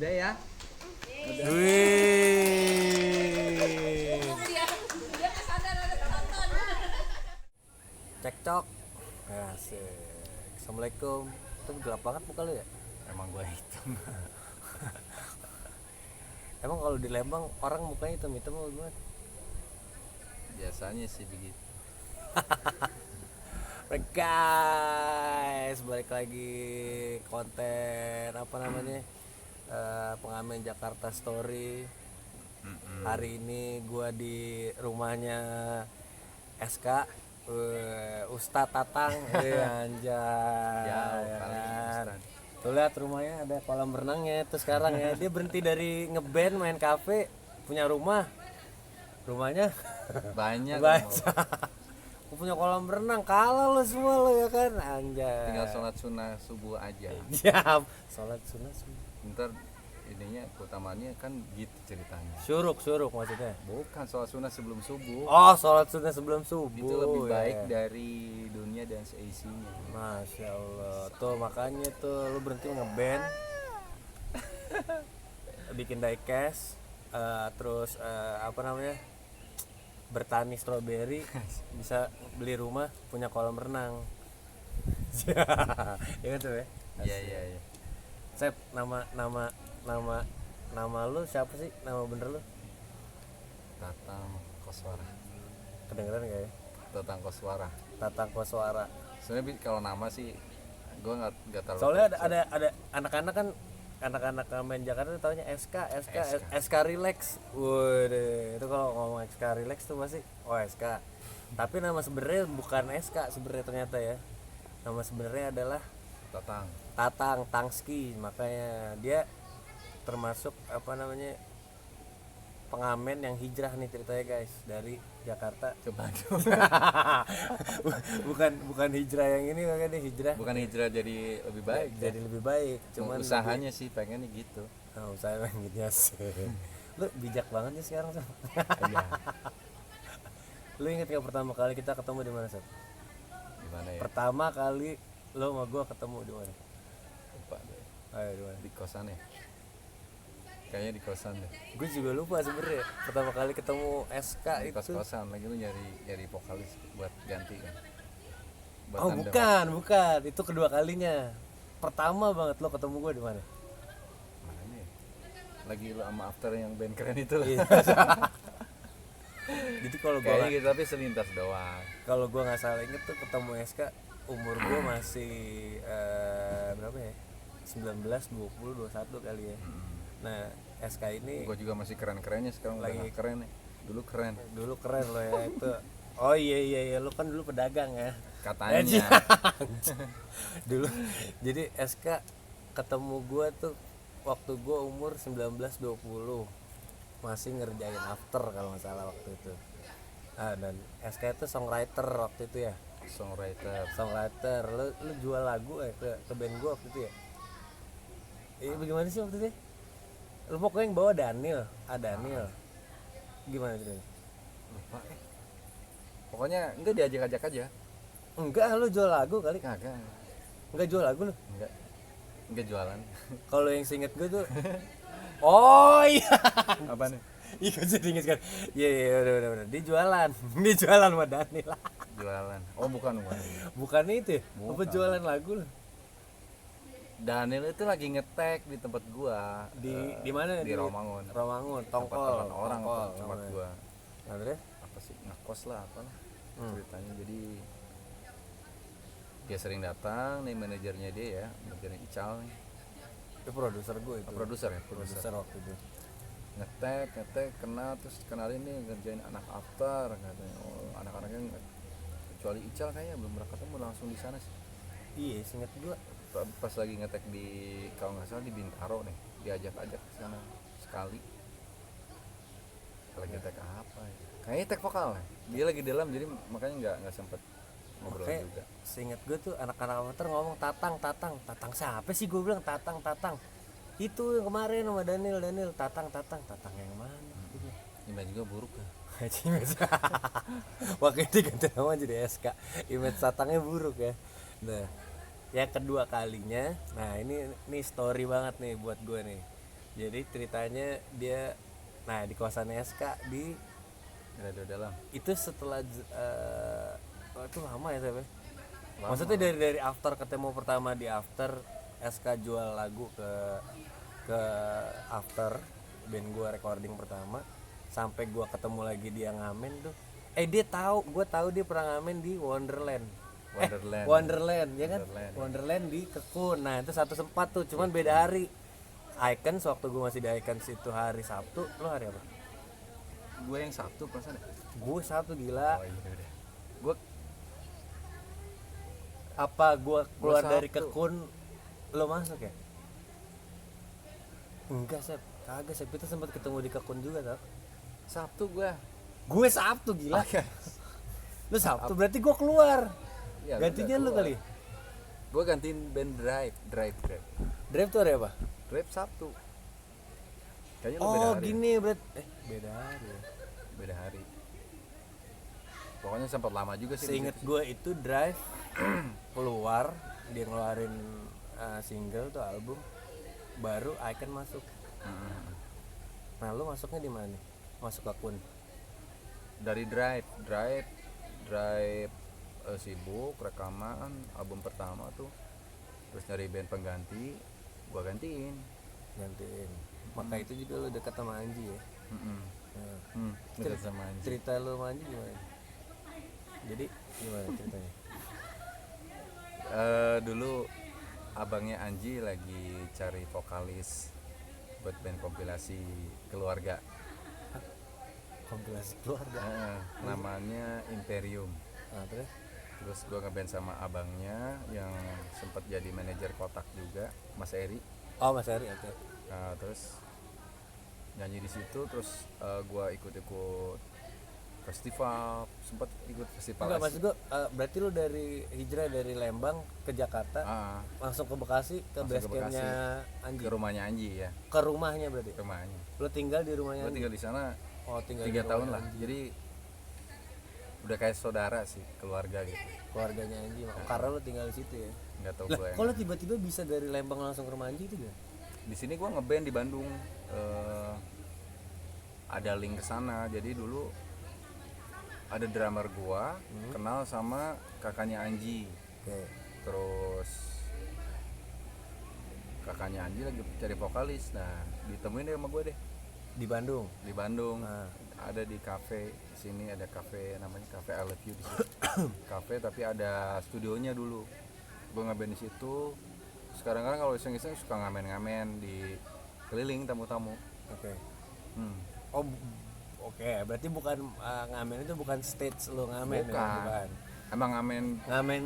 Udah ya. Wih. Cekcok. Asik. Assalamualaikum. Itu gelap banget muka lu ya? Emang gua hitam. Emang kalau di Lembang orang mukanya hitam-hitam apa gimana? Biasanya sih begitu. Guys, balik lagi konten apa namanya? Pengamen Jakarta Story. Hari ini gua di rumahnya SK Ustadz Tatang. Anjay. Jauh Ya kali kan? Ustadz. Tuh lihat rumahnya ada kolam renangnya itu sekarang ya. Dia berhenti dari ngeband main kafe, punya rumahnya Banyak. baca. Aku punya kolam renang, kalah lo semua lo ya kan, anjay. Tinggal sholat sunnah subuh aja. Jam sholat sunnah subuh. Ntar ininya utamanya kan gitu ceritanya. Suruk maksudnya. Bukan sholat sunnah sebelum subuh. Oh, sholat sunnah sebelum subuh. Itu lebih ya. baik dari dunia dan seisinya. Masya Allah. Tuh makanya tuh lu berhenti ngeband, bikin diecast, terus apa namanya, bertani stroberi, bisa beli rumah, punya kolam renang. Iya tuh ya. Iya. Sep, nama lu siapa sih? Nama bener lu? Tatang Koswara. Kedengeran gak ya? Tatang Koswara. Tatang Koswara. Sebenarnya kalau nama sih gua nggak terlalu. Soalnya ada anak-anak kan, anak-anak main Jakarta tuh taunya SK Relax. Waduh, itu kalau ngomong SK Relax tuh pasti SK. Tapi nama sebenarnya bukan SK sebenarnya ternyata ya. Nama sebenarnya adalah Tatang Tangski. Makanya dia termasuk apa namanya, pengamen yang hijrah nih ceritanya guys, dari Jakarta ke Bandung. bukan hijrah yang ini, makanya dia hijrah. Bukan hijrah jadi lebih baik. Jadi lebih baik. Cuman usahanya sih pengennya gitu. Usahanya gitu sih. Lu bijak banget nih sekarang Sob. Iya. Lu inget gak pertama kali kita ketemu di mana Sob? Di mana ya? Pertama kali lu sama gua ketemu di mana? Lupa deh. Ayo di mana? Di kosan ya. Kayaknya di kosan deh. Gue juga lupa sebenarnya. Pertama kali ketemu SK Di itu. kos-kosan lagi lu nyari vokalis buat ganti kan. Buat Oh, tandem. bukan. Itu kedua kalinya. Pertama banget lo ketemu gue di mana? Mana ya? Lagi lu sama After yang band keren itu. Iya. Jadi kalau gua Kayaknya gitu, tapi selintas doang. kalau gua nggak salah inget tuh ketemu SK umur gua masih berapa ya? 19, 20, 21 kali ya. Nah, SK ini Gua juga masih keren-kerennya, sekarang Lagi- lagi keren nih. Dulu keren dulu keren loh ya itu. Oh iya, lu kan dulu pedagang ya. katanya. Dulu jadi SK ketemu gua tuh waktu gua umur 19, 20. Masih ngerjain After kalau nggak salah waktu itu. Dan SK itu songwriter waktu itu ya. Songwriter. Lu jual lagu ke band gua waktu itu ya. Bagaimana sih waktu itu? Lu pokoknya yang bawa Daniel. Daniel. Gimana ceritanya? Lupa. Pokoknya enggak diajak-ajak aja. Enggak, lu jual lagu kali. Kagak. Enggak jual lagu lu. Enggak jualan. Kalau yang seinget gue tuh oh iya. Apa nih? Iya jadi inget kan. Iya udah. Dia jualan. Dia jualan sama Daniel. Jualan. Oh, bukan. Bukan itu ya? Apa Bukan. jualan lagu lu? Daniel itu lagi ngetek di tempat gua. Di mana? Di Romangun. Romangun, Tempat Tongkol. teman orang Tongkol, tempat namanya. gua. Nah, terus? Apa sih? Ngekos lah apalah. Ceritanya jadi dia sering datang nih, manajernya dia ya, manajernya Ical nih. Itu produser gue itu. Produser Produser waktu itu. ngetek kenal, terus kenalin nih ngerjain anak After katanya. Oh, anak-anaknya kecuali Ical kayaknya belum pernah ketemu, langsung di sana sih. Iya, seinget gue. Pas lagi ngetek di, kalau nggak salah di Bintaro nih, diajak-ajak ke sana sekali. Lagi ngetek apa ya? Kayaknya tek vokal ya. Dia lagi dalam, jadi makanya nggak sempet ngobrol Makanya juga. seinget gue tuh anak-anak amatir ngomong Tatang siapa sih, gue bilang Tatang itu yang kemarin sama Daniel Tatang yang mana gitu. Image juga buruk ya. Waktu itu ganti nama jadi SK, image Tatangnya buruk ya. Nah, yang kedua kalinya, nah ini story banget nih buat gue nih. Jadi ceritanya dia, nah di kosan SK di Radio Dalam. itu setelah itu lama ya tapi. Lama. Maksudnya dari after ketemu pertama di after SK jual lagu ke after band gua recording pertama sampai gua ketemu lagi dia ngamen tuh. Dia gue tahu dia pernah ngamen di Wonderland. Wonderland ya kan? Wonderland, ya. Wonderland di Kekun. Nah, itu satu sempat tuh, cuman beda hari. Icons waktu gue masih di Icons itu hari Sabtu, lo hari apa? Gue yang Sabtu perasaan. Gue Sabtu gila. Oh iya udah. Gue Apa gue keluar dari Sabtu. Kekun lo masuk ya? Enggak, Sep. Kagak, Sep. Kita sempat ketemu di Kekun juga, tau? Sabtu gue. Gue Sabtu gila. Oke. Lu Sabtu berarti gue keluar. Ya, Gantinya lu kali. Gue gantiin band Drive. Drive tuh hari apa? Drive Sabtu. Kayaknya lu beda Oh, hari. gini berarti beda hari ya. Beda hari. Pokoknya sempat lama juga sih. Seinget gue itu Drive keluar, dia ngeluarin single tuh album, baru Icon masuk. Nah, lu masuknya di mana nih? Masuk akun. Dari Drive sibuk rekaman album pertama tuh, terus nyari band pengganti, gua gantiin. Maka itu juga lu dekat sama Anji ya. Nah, Dekat sama Anji. cerita lu sama Anji gimana? Jadi gimana ceritanya? Dulu abangnya Anji lagi cari vokalis buat band kompilasi keluarga. Kompilasi keluarga. Namanya Imperium. Nah, Terus gue ngeband sama abangnya yang sempat jadi manajer kotak juga, Mas Eri. Oh, Mas Ari, oke. Nah, terus nyanyi di situ, terus gue ikut-ikut festival, sempat ikut festival. Enggak, maksud gue berarti lu dari hijrah dari Lembang ke Jakarta, langsung ke Bekasi ke Langsung ke basecampnya Anji. ke rumahnya Anji ya, Ke rumahnya berarti. rumahnya. Lu tinggal di rumahnya Gue Anji. tinggal di sana Oh, tinggal 3 di tahun rumahnya lah, Anji. jadi udah kayak saudara sih, keluarga gitu. Keluarganya Anji. Karena lu tinggal di situ ya. Nggak tahu Lah, gue kalau tiba-tiba bisa dari Lembang langsung ke rumah Anji itu gimana? di sini gue ngeband di Bandung. Ada link ke sana, jadi dulu ada drummer gua kenal sama kakaknya Anji. Oke. Terus kakaknya Anji lagi cari vokalis, nah ditemuin deh sama gue deh Di Bandung. di Bandung. Nah. Ada di kafe di sini, ada kafe namanya Cafe I Love You di situ. Kafe tapi ada studionya dulu. Gue ngeband di situ. Sekarang kan kalau iseng-iseng suka ngamen-ngamen di keliling tamu-tamu. Oke. Hmm. Oh, oke. Berarti bukan ngamen itu bukan stage lu ngamen ya? Bukan. Emang ngamen. Ngamen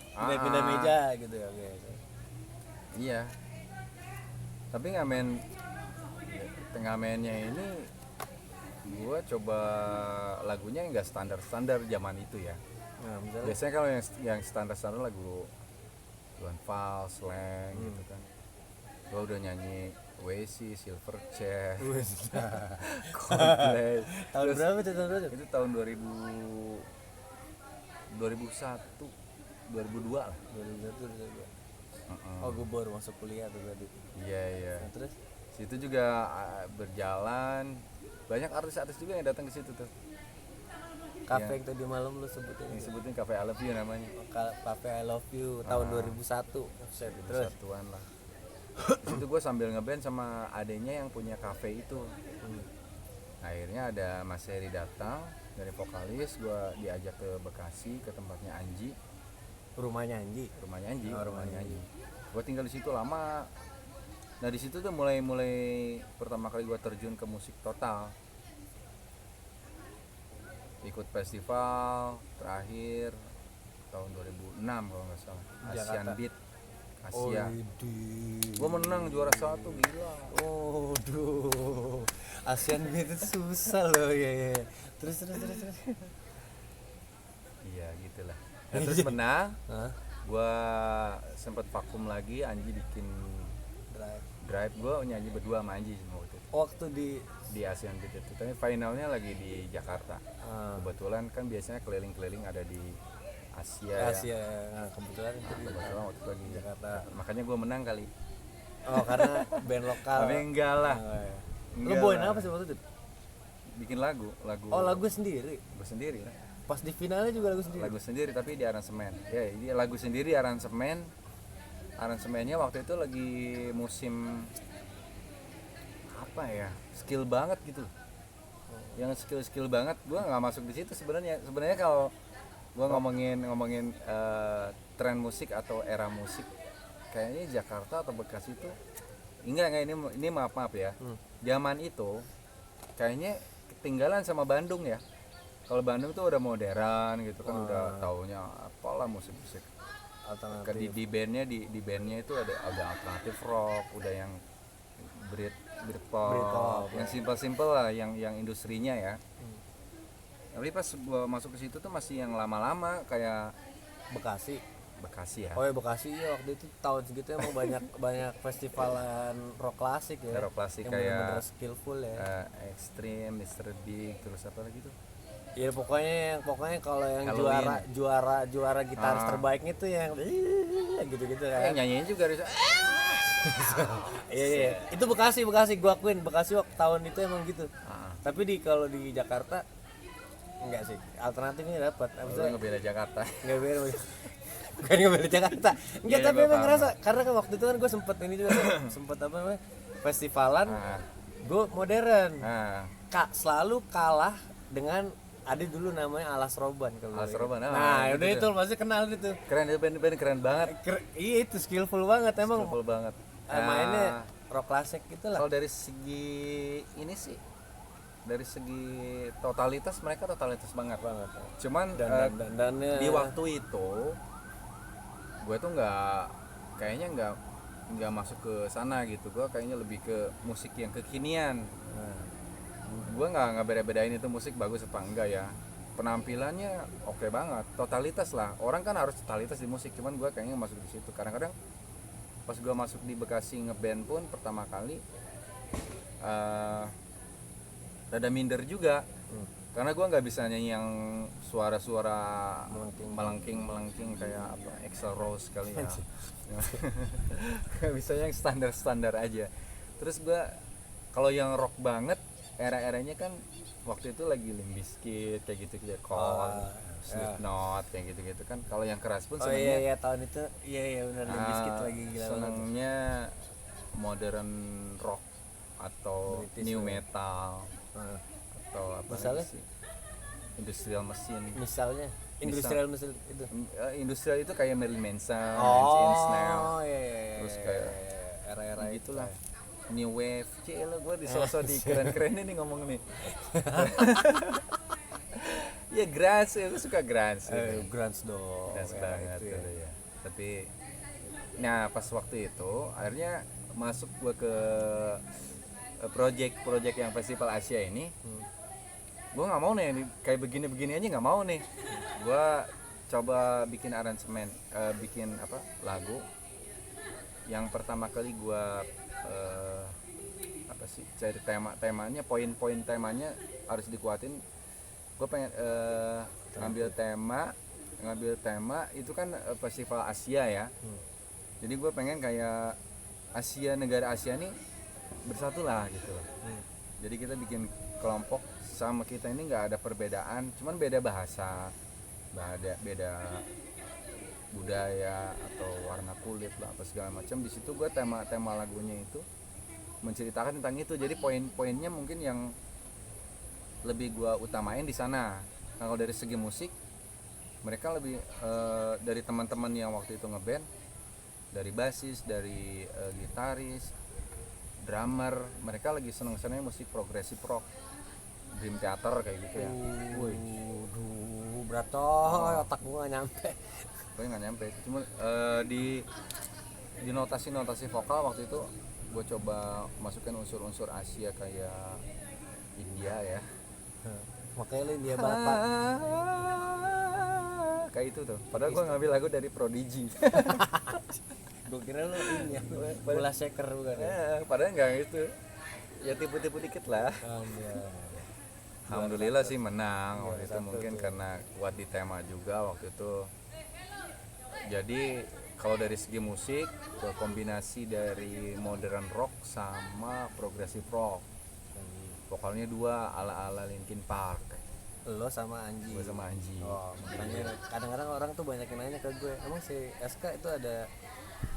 pindah-pindah meja gitu ya. Oke. Iya. Tapi ngamennya ini gue coba lagunya nggak standar zaman itu ya. Nah, misalnya Biasanya kalau yang standar lagu Luan Fals, Slang gitu kan. Gue udah nyanyi Oasis, Silverchair, Coldplay. tahun berapa itu Itu tahun 2001, 2002 lah. 2001. Oh, gue baru masuk kuliah tuh berarti. Iya. Nah, terus Situ juga berjalan, banyak artis-artis juga yang datang ke situ tuh. kafe yang tadi malam lu sebutin itu. Disebutin Cafe I Love You namanya. Kafe I Love You tahun 2001. Terus Satuan lah. Di situ gue sambil ngeband sama adenya yang punya kafe itu. Akhirnya ada Mas Heri datang dari vokalis, gue diajak ke Bekasi ke tempatnya Anji. rumahnya Anji. Rumahnya Anji. Oh, rumahnya Anji. Gue tinggal di situ lama. Nah di situ tuh mulai pertama kali gue terjun ke musik total. Ikut festival terakhir tahun 2006 kalau nggak salah. Asian Jakarta. Beat Asia. Widih. Gue menang juara 1, gila. Oh, duh. Asian Beat itu susah loh ya. Terus. Iya gitulah. Nah, terus menang. Hah? Gue sempet vakum lagi. Anji bikin drive, gue nyanyi berdua sama Anji semua waktu itu. Waktu Di Asian Beat itu. Tapi finalnya lagi di Jakarta. Kebetulan kan biasanya keliling-keliling ada di Asia. Asia, nah, kebetulan itu di Kebetulan waktu itu lagi di Jakarta. Makanya gue menang kali. Oh, karena band lokal. Tapi enggak lah. Oh, iya. Lu Enggak bawain lah. apa sih waktu itu? Bikin lagu. Oh, lagu sendiri. Gue sendiri lah. Pas di finalnya juga lagu sendiri. Lagu sendiri tapi di aransemen. Ya, ini lagu sendiri aransemen. Aransemennya waktu itu lagi musim apa ya? Skill banget gitu. Yang skill banget, gue nggak masuk di situ sebenarnya. Sebenarnya kalau gue ngomongin tren musik atau era musik, kayaknya Jakarta atau Bekasi itu enggak ini maaf ya. Zaman itu kayaknya ketinggalan sama Bandung ya. Kalau Bandung tuh udah modern gitu kan, udah taunya apalah musik-musik Alternatif. di bandnya itu ada alternatif rock, udah yang Britpop, yang simpel lah, yang industrinya ya. Tapi pas gua masuk ke situ tuh masih yang lama-lama kayak Bekasi ya. Oh ya Bekasi ya, waktu itu tahun segitu emang banyak festivalan rock klasik ya. Rock klasik yang kayak bener-bener skillful ya. Extreme, Mr. Big, terus apa lagi tuh? Iya pokoknya kalau yang Halloween. juara gitaris terbaiknya tuh yang gitu-gitu kan. Yang nyanyinya juga harus Iya. Itu Bekasi gua akuin Bekasi waktu tahun itu emang gitu. Tapi kalau di Jakarta enggak sih. Alternatifnya dapat. Maksudnya ngebela Jakarta. Enggak beda. Bukan ngebela Jakarta. Enggak, Iya, tapi gua emang paham. ngerasa karena kan waktu itu kan gue sempet ini juga sempet apa namanya? Festivalan gue modern. Kak selalu kalah dengan ada dulu namanya Alas Roban kalau Alas gitu. Roban, Nah, gitu udah tuh. itu pasti kenal itu. Keren itu band keren banget. Iya itu skillful banget emang. Skillful banget. Mainnya rock klasik gitu lah. Kalau dari segi ini sih, dari segi totalitas mereka totalitas banget. Cuman Dan di waktu itu gue tuh kayaknya nggak masuk ke sana gitu. Gue kayaknya lebih ke musik yang kekinian. Gue nggak beda-bedain itu musik bagus apa enggak ya. Penampilannya oke banget, totalitas lah. Orang kan harus totalitas di musik, cuman gue kayaknya masuk di situ. Kadang-kadang pas gue masuk di Bekasi ngeband pun pertama kali rada minder juga. Karena gue nggak bisa nyanyi yang suara-suara melengking kayak apa Axl Rose kali ya. Gak bisa yang standar aja. Terus gue kalau yang rock banget era-eranya kan waktu itu lagi Limp Bizkit kayak gitu Korn, Slipknot kayak gitu kan. Kalau yang keras pun senengnya iya tahun itu iya benar Limp Bizkit lagi gila banget. senengnya modern rock atau British new ya. metal atau apa Misalnya? lagi sih? Industrial machine. Misalnya industrial mesin itu. Industrial itu kayak Marilyn Manson, Nine Inch Nails, iya. terus kayak era-era gitulah. New wave, cile gue di sosok di keren-keren ini ngomong nih. Ya grunge, gue suka grunge. grunge dong. Grunge banget itu ya. gitu ya. Tapi, nah pas waktu itu akhirnya masuk gue ke project yang Festival Asia ini. Gue nggak mau nih kayak begini aja nggak mau nih. Gue coba bikin aransemen, bikin apa lagu. Yang pertama kali gue apa sih cari temanya poin-poin temanya harus dikuatin. Gue pengen ngambil tema itu kan Festival Asia ya. Jadi gue pengen kayak negara Asia nih bersatu lah gitu. Jadi kita bikin kelompok sama kita ini nggak ada perbedaan, cuman beda bahasa, beda budaya atau warna kulit lah apa segala macam. Di situ gue tema lagunya itu menceritakan tentang itu. Jadi poin-poinnya mungkin yang lebih gue utamain di sana. Nah, kalau dari segi musik mereka lebih dari teman-teman yang waktu itu ngeband, dari basis, dari gitaris, drummer, mereka lagi seneng-seneng musik progresif rock, Dream Theater kayak gitu ya. Duh, berat otak gua gak nyampe. Gue nggak nyampe, cuma di notasi vokal waktu itu gue coba masukin unsur-unsur Asia kayak India ya. Makanya lu dia bapak. Kayak itu tuh. Padahal gue ngambil lagu dari Prodigy. Gua kira lu ini ya, bola shaker bukan ya? Padahal nggak gitu. Ya tipu-tipu dikit lah. Alhamdulillah sih menang waktu itu, mungkin karena kuat di tema juga waktu itu. Jadi Kalau dari segi musik, ke kombinasi dari modern rock sama progressive rock. Vokalnya dua ala-ala Linkin Park. Lo sama Anji. Gue sama Anji. Oh, makanya kadang-kadang orang tuh banyak yang nanya ke gue, emang si SK itu ada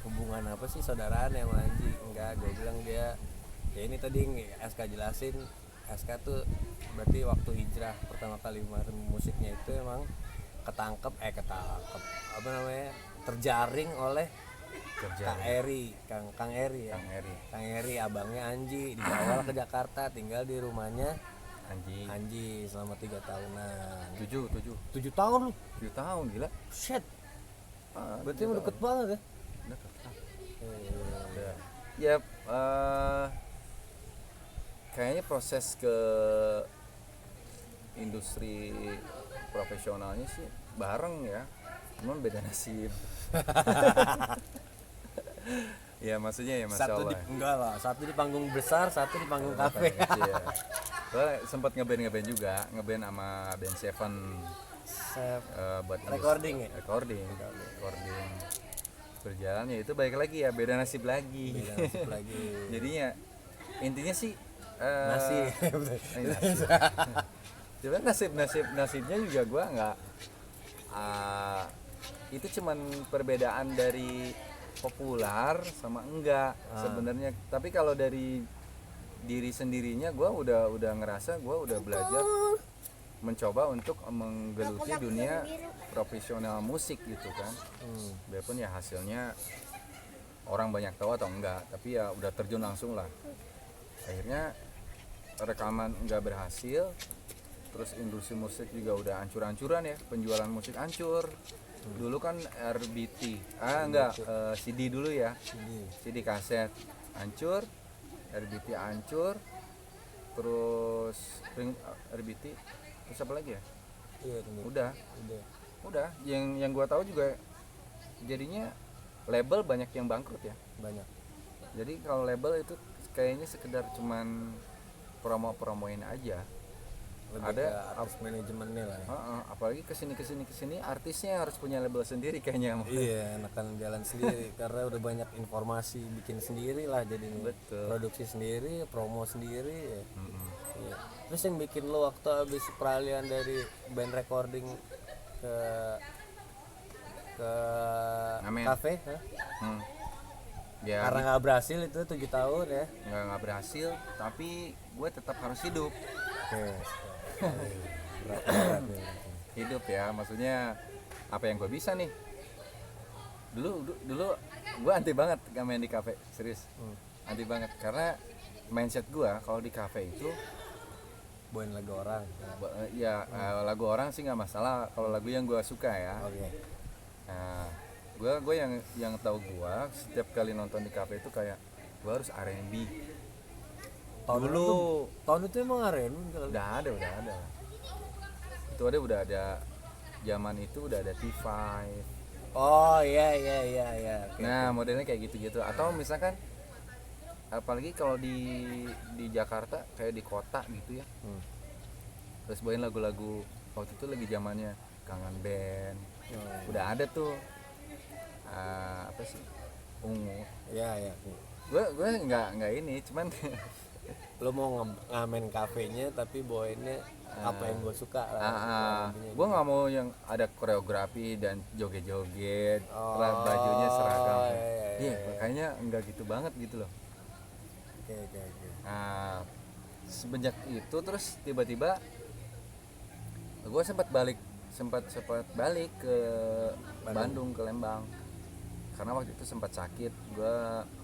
hubungan apa sih, saudaraan ya sama Anji? Enggak, gue bilang dia ya ini tadi SK jelasin, SK tuh berarti waktu hijrah pertama kali musiknya itu emang ketangkep apa namanya, terjaring oleh Kang Eri, Kang Eri ya. Kang Eri abangnya Anji dibawa ke Jakarta, tinggal di rumahnya Anji selama 3 tahunan. 7 tahun lu. 7 tahun gila. Shit. Berarti 7 udah deket banget ya. Deket. Ya, kayaknya proses ke industri profesionalnya sih bareng ya, cuman beda nasib. Ya maksudnya ya Masya Satu Allah. enggak lah, satu di panggung besar, satu di panggung kafe. Iya. Gue sempat ngeband juga, ngeband sama band Seven buat Recording ya? Recording. Berjalan ya itu balik lagi ya, beda nasib lagi. Jadinya intinya sih Nasib. Cuman nasibnya juga gue nggak itu cuman perbedaan dari populer sama enggak sebenarnya. Tapi kalau dari diri sendirinya gue udah ngerasa gue udah belajar mencoba untuk menggeluti dunia profesional musik gitu kan. Biarpun ya hasilnya orang banyak tahu atau enggak, tapi ya udah terjun langsung lah. Akhirnya rekaman enggak berhasil, terus industri musik juga udah hancur-hancuran ya, penjualan musik hancur. Dulu kan RBT, CD dulu ya, CD kaset hancur, RBT hancur, terus RBT, terus apa lagi ya? Iya, udah. Yang gua tahu juga jadinya label banyak yang bangkrut ya. Banyak. Jadi kalau label itu kayaknya sekedar cuman promoin aja. Lebih ada artis manajemennya lah ya. Apalagi kesini artisnya harus punya label sendiri kayaknya. Iya, enakan jalan sendiri karena udah banyak informasi, bikin sendiri lah jadi produksi sendiri, promo sendiri ya. Iya. Terus yang bikin lo waktu habis peralihan dari band recording ke kafe, Ya, karena nggak berhasil itu 7 tahun ya. nggak berhasil, tapi gue tetap harus hidup. Hidup ya, maksudnya apa yang gue bisa nih. Dulu gue anti banget gak main di kafe, serius. Anti banget karena mindset gue kalau di kafe itu bawain lagu orang. Lagu orang sih nggak masalah kalau lagu yang gue suka ya. Nah, gue yang tahu gue setiap kali nonton di kafe itu kayak gue harus R&B. Tahun itu emang R&B udah ada. Itu udah ada zaman itu udah ada T5. Oh iya. Okay. Nah, modelnya kayak gitu-gitu. Atau misalkan apalagi kalau di Jakarta kayak di kota gitu ya. Terus bawain lagu-lagu waktu itu lagi zamannya Kangen Band. Udah ada tuh apa sih? Ungu. Iya. Gue nggak ini, cuman lo mau ngamen kafenya tapi bawainnya apa yang gue suka lah. Gue nggak mau yang ada koreografi dan joget-joget, bajunya seragam. Iya, makanya enggak gitu banget gitu loh. Oke. Nah, semenjak itu terus tiba-tiba gue sempat balik ke Bandung, ke Lembang. Karena waktu itu sempat sakit, gue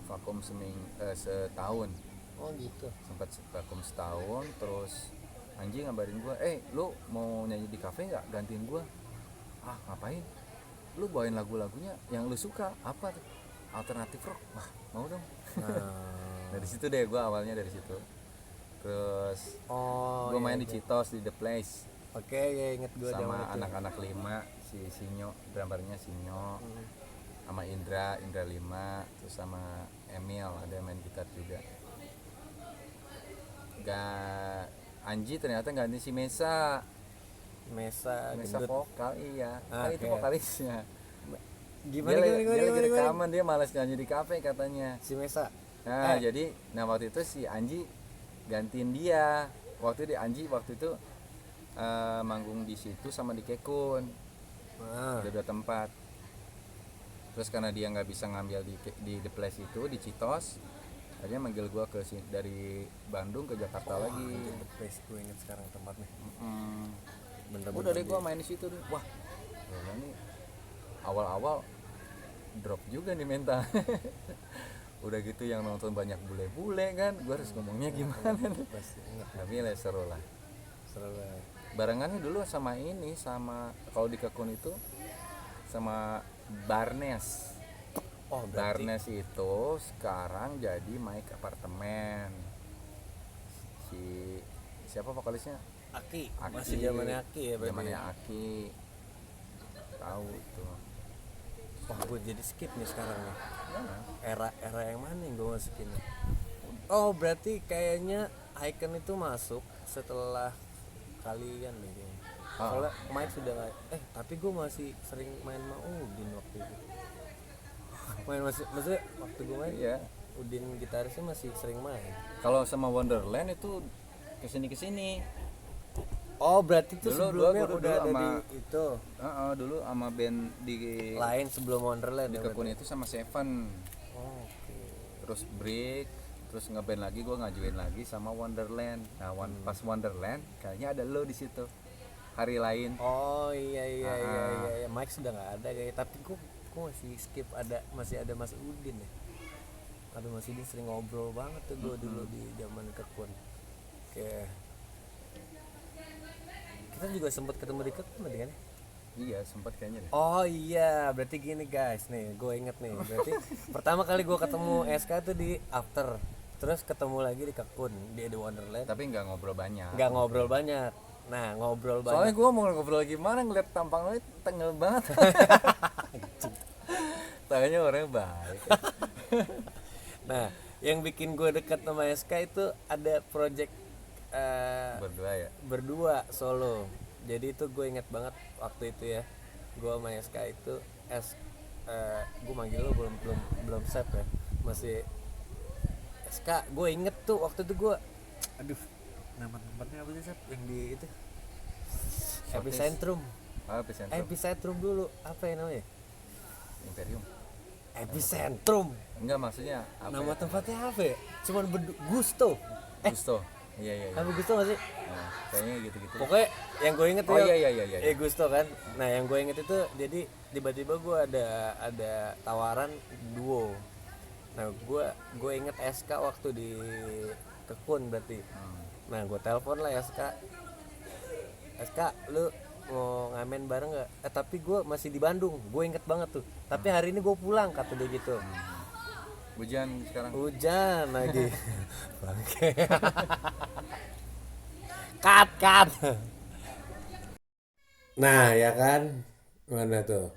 vakum setahun. Oh gitu. Sempat vakum setahun, terus Anji ngabarin gue, lu mau nyanyi di kafe nggak, gantiin gue. Ngapain? Lu bawain lagu-lagunya yang lu suka, apa tuh? Alternatif rock. Wah, mau dong. Dari situ deh gue awalnya, dari situ. Terus gue main di Citos, di The Place. Oke, ya inget gue sama anak-anak 5, si Sinyo, drummernya Sinyo. Sama Indra 5, terus sama Emil ada main gitar juga. Anji ternyata ganti si Mesa gendut. vokal, iya. Itu vokalisnya. Gimana dia, gimana dia gimana lagi gimana, gimana? rekaman, dia malas nyanyi di kafe katanya. Si Mesa. Nah jadi waktu itu si Anji gantiin dia. Anji waktu itu manggung di situ sama di Kekun, Nah, ada 2 tempat. Terus karena dia nggak bisa ngambil di The Place itu di Citos, akhirnya manggil gua dari Bandung ke Jakarta lagi. The Place, gue inget sekarang tempatnya. Udah deh gua main di situ deh. Wah, gila nih awal-awal drop juga nih mental. Udah gitu yang nonton banyak bule-bule kan, gua harus ngomongnya gimana nih. Pasti inget. Tapi seru lah. Seru banget. Barengannya dulu sama kalau di Kekun itu sama Barnes. Oh, berarti Barnes itu sekarang jadi Mike Apartemen. Siapa vokalisnya? Aki. Aki. Masih zamannya Aki ya berarti. Zamannya Aki. Tahu tuh. Wah, gue jadi skip nih sekarang nih. Mana? Era yang mana yang gue masukin? Oh, berarti kayaknya Icon itu masuk setelah kalian nih kayaknya. Soalnya Mike sudah nggak. Tapi gue masih sering main sama Udin waktu itu. Maksudnya waktu gue main, Iya. Udin gitarisnya masih sering main. Kalau sama Wonderland itu kesini. Oh, berarti itu Dulu sebelumnya gua udah ada sama- di itu Dulu sama band di lain sebelum Wonderland ya. Kekun itu sama Seven. Oh, oke. Terus break, terus ngeband lagi, gue ngajuin lagi sama Wonderland. Nah pas Wonderland kayaknya ada lo di situ. Hari lain. Oh iya. Mike sudah nggak ada kayak, tapi gue masih skip masih ada Mas Udin ya. Aduh, Mas Udin sering ngobrol banget tuh gue dulu di zaman Kekun. Kayak kita juga sempat ketemu di Kekun tadi kan? Iya sempat kayaknya deh. Oh iya, berarti gini guys nih, gue inget nih. Berarti pertama kali gue ketemu SK tuh di After, terus ketemu lagi di Kekun di Wonderland. Tapi nggak ngobrol banyak. Nggak ngobrol banyak. Nah, ngobrol banyak. Soalnya gue mau ngobrol gimana ngeliat tampang lo tengel banget. Tanya orangnya baik. Nah, yang bikin gue dekat sama SK itu ada project Berdua ya. berdua solo. Jadi itu gue inget banget waktu itu ya. Gue sama SK itu gue manggil lo belum save ya. Masih SK. Gue inget tuh waktu itu gue, aduh, nama tempatnya apa sih, Sep? Yang di itu Epicentrum. Epicentrum dulu. Apa ya namanya? Imperium. Epicentrum. Enggak maksudnya apa? Nama Ya? tempatnya apa ya? Cuman Gusto. Gusto. Iya. Apa Gusto nggak sih? Nah, kayaknya gitu-gitu. Pokoknya yang gue inget Oh iya. Gusto kan. Nah yang gue inget itu jadi tiba-tiba gue ada tawaran duo. Nah gue inget SK waktu di Kekun berarti. Nah gue telepon lah SK lu mau ngamen bareng nggak? Tapi gue masih di Bandung. Gue inget banget tuh. Tapi hari ini gue pulang kata dia gitu. Hujan sekarang. Hujan lagi. Bangke. Cut. Nah, ya kan? Mana tuh?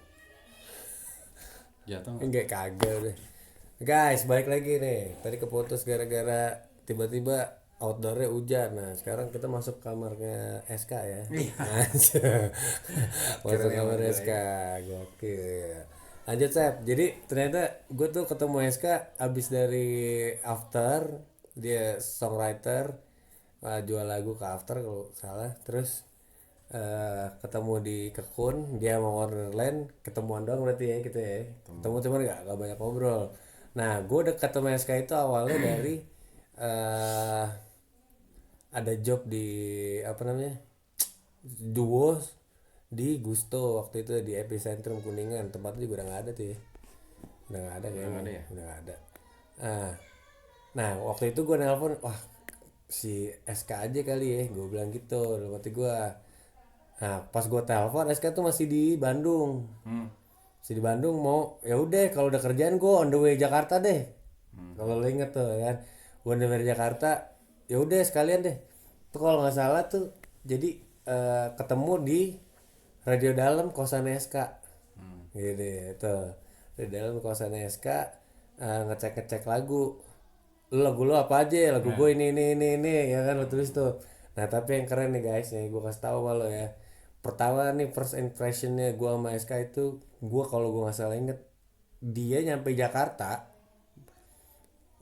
Jatuh. Enggak, kagak udah. Guys, balik lagi nih. Tadi keputus gara-gara tiba-tiba outdoornya hujan. Nah, sekarang kita masuk kamarnya SK ya. Masuk kamar SK. Gokil. Lanjut, Sep. Jadi ternyata gue tuh ketemu SK abis dari After. Dia songwriter, jual lagu ke After kalau salah. Terus ketemu di Kekun, dia mau Wonderland, ketemuan doang berarti ya gitu ya. Ketemu cuman gak banyak ngobrol. Nah, gue dekat sama SK itu awalnya dari ada job di apa namanya, duo di Gusto waktu itu di Epicentrum Kuningan. Tempatnya juga udah nggak ada tuh ya, udah nggak ada kayaknya, udah nggak ada. Nah waktu itu gue nelpon, wah si SK aja kali ya, gue bilang gitu dalam hati gue. Nah pas gue telepon SK tuh masih di Bandung. Masih di Bandung, mau ya udah kalau udah kerjaan gue on the way Jakarta deh. Kalau lo inget tuh kan, gue on the way Jakarta, ya udah sekalian deh. Tuh kalau nggak salah tuh jadi ketemu di Radio Dalam kosan SK. Gitu itu. Radio Dalam kosan SK, ngecek lagu lo apa aja, lagu gue ini ya kan, lo tulis tuh. Nah tapi yang keren nih guys, nih gue kasih tahu sama lo ya, pertama nih first impressionnya gue sama SK itu, gue kalau gue nggak salah inget, dia nyampe Jakarta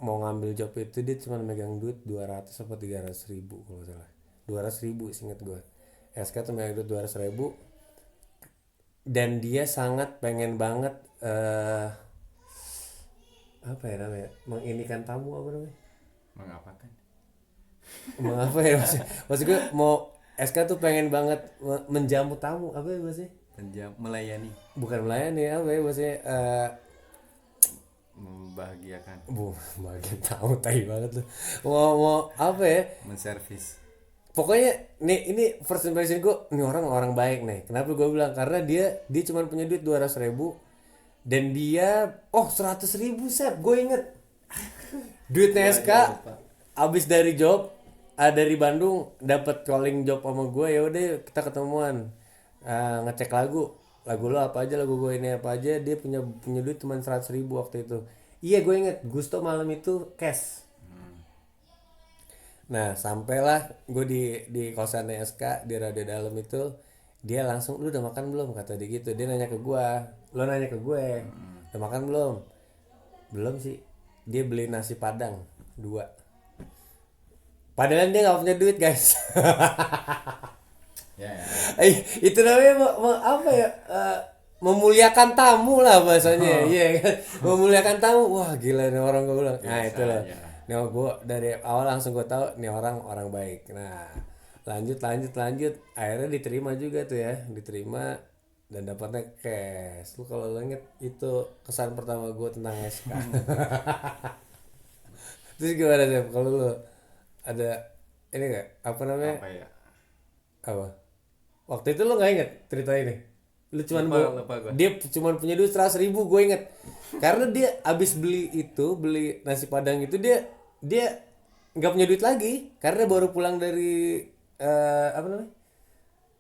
mau ngambil job itu dia cuma megang duit 200 apa 300 ribu kalau nggak salah, 200 ribu seinget gue. SK tuh megang duit 200 ribu, dan dia sangat pengen banget apa ya namanya, menginikan tamu, apa namanya, Mengapakan? mengapa ya maksud gue mau SK tuh pengen banget menjamu tamu, apa ya maksudnya, Melayani, bukan melayani, apa ya maksudnya, membahagiakan, bagian tamu tai banget lu, mau apa ya, menservis. pokoknya nih ini first impression gue, ini orang orang baik nih. Kenapa gue bilang, karena dia cuma punya duit 200 ribu, dan dia 100 ribu sep, gue inget duitnya SK abis dari job, dari Bandung dapat calling job sama gue, ya udah yuk kita ketemuan. Ngecek lagu lo apa aja, lagu gue ini apa aja. Dia punya punya duit cuma 100 ribu waktu itu. Iya gue inget Gusto malam itu cash. Nah sampailah gue di kosannya SK di radio dalam itu, dia langsung, lu udah makan belum, kata dia gitu. Dia nanya ke gue, lo nanya ke gue, udah makan belum? Belum sih. Dia beli nasi padang 2. Padahal dia nggak punya duit guys. Ya, ya. Itu namanya apa ya, memuliakan tamu lah bahasanya. Iya kan, memuliakan tamu. Wah gila nih orang, gue bilang. Nah Biasa itulah, aja. nih gue dari awal langsung gue tahu nih orang orang baik. Nah lanjut akhirnya diterima juga tuh ya, diterima dan dapatnya cash. Lu kalau lo inget itu kesan pertama gue tentang SK. Terus gimana sih kalau lu ada ini nggak, apa namanya, Apa ya? apa waktu itu lo nggak inget cerita ini, lu cuman Lupa gua. dia cuman punya duit 100 ribu, gue inget karena dia abis beli nasi padang itu, dia nggak punya duit lagi karena baru pulang dari apa namanya,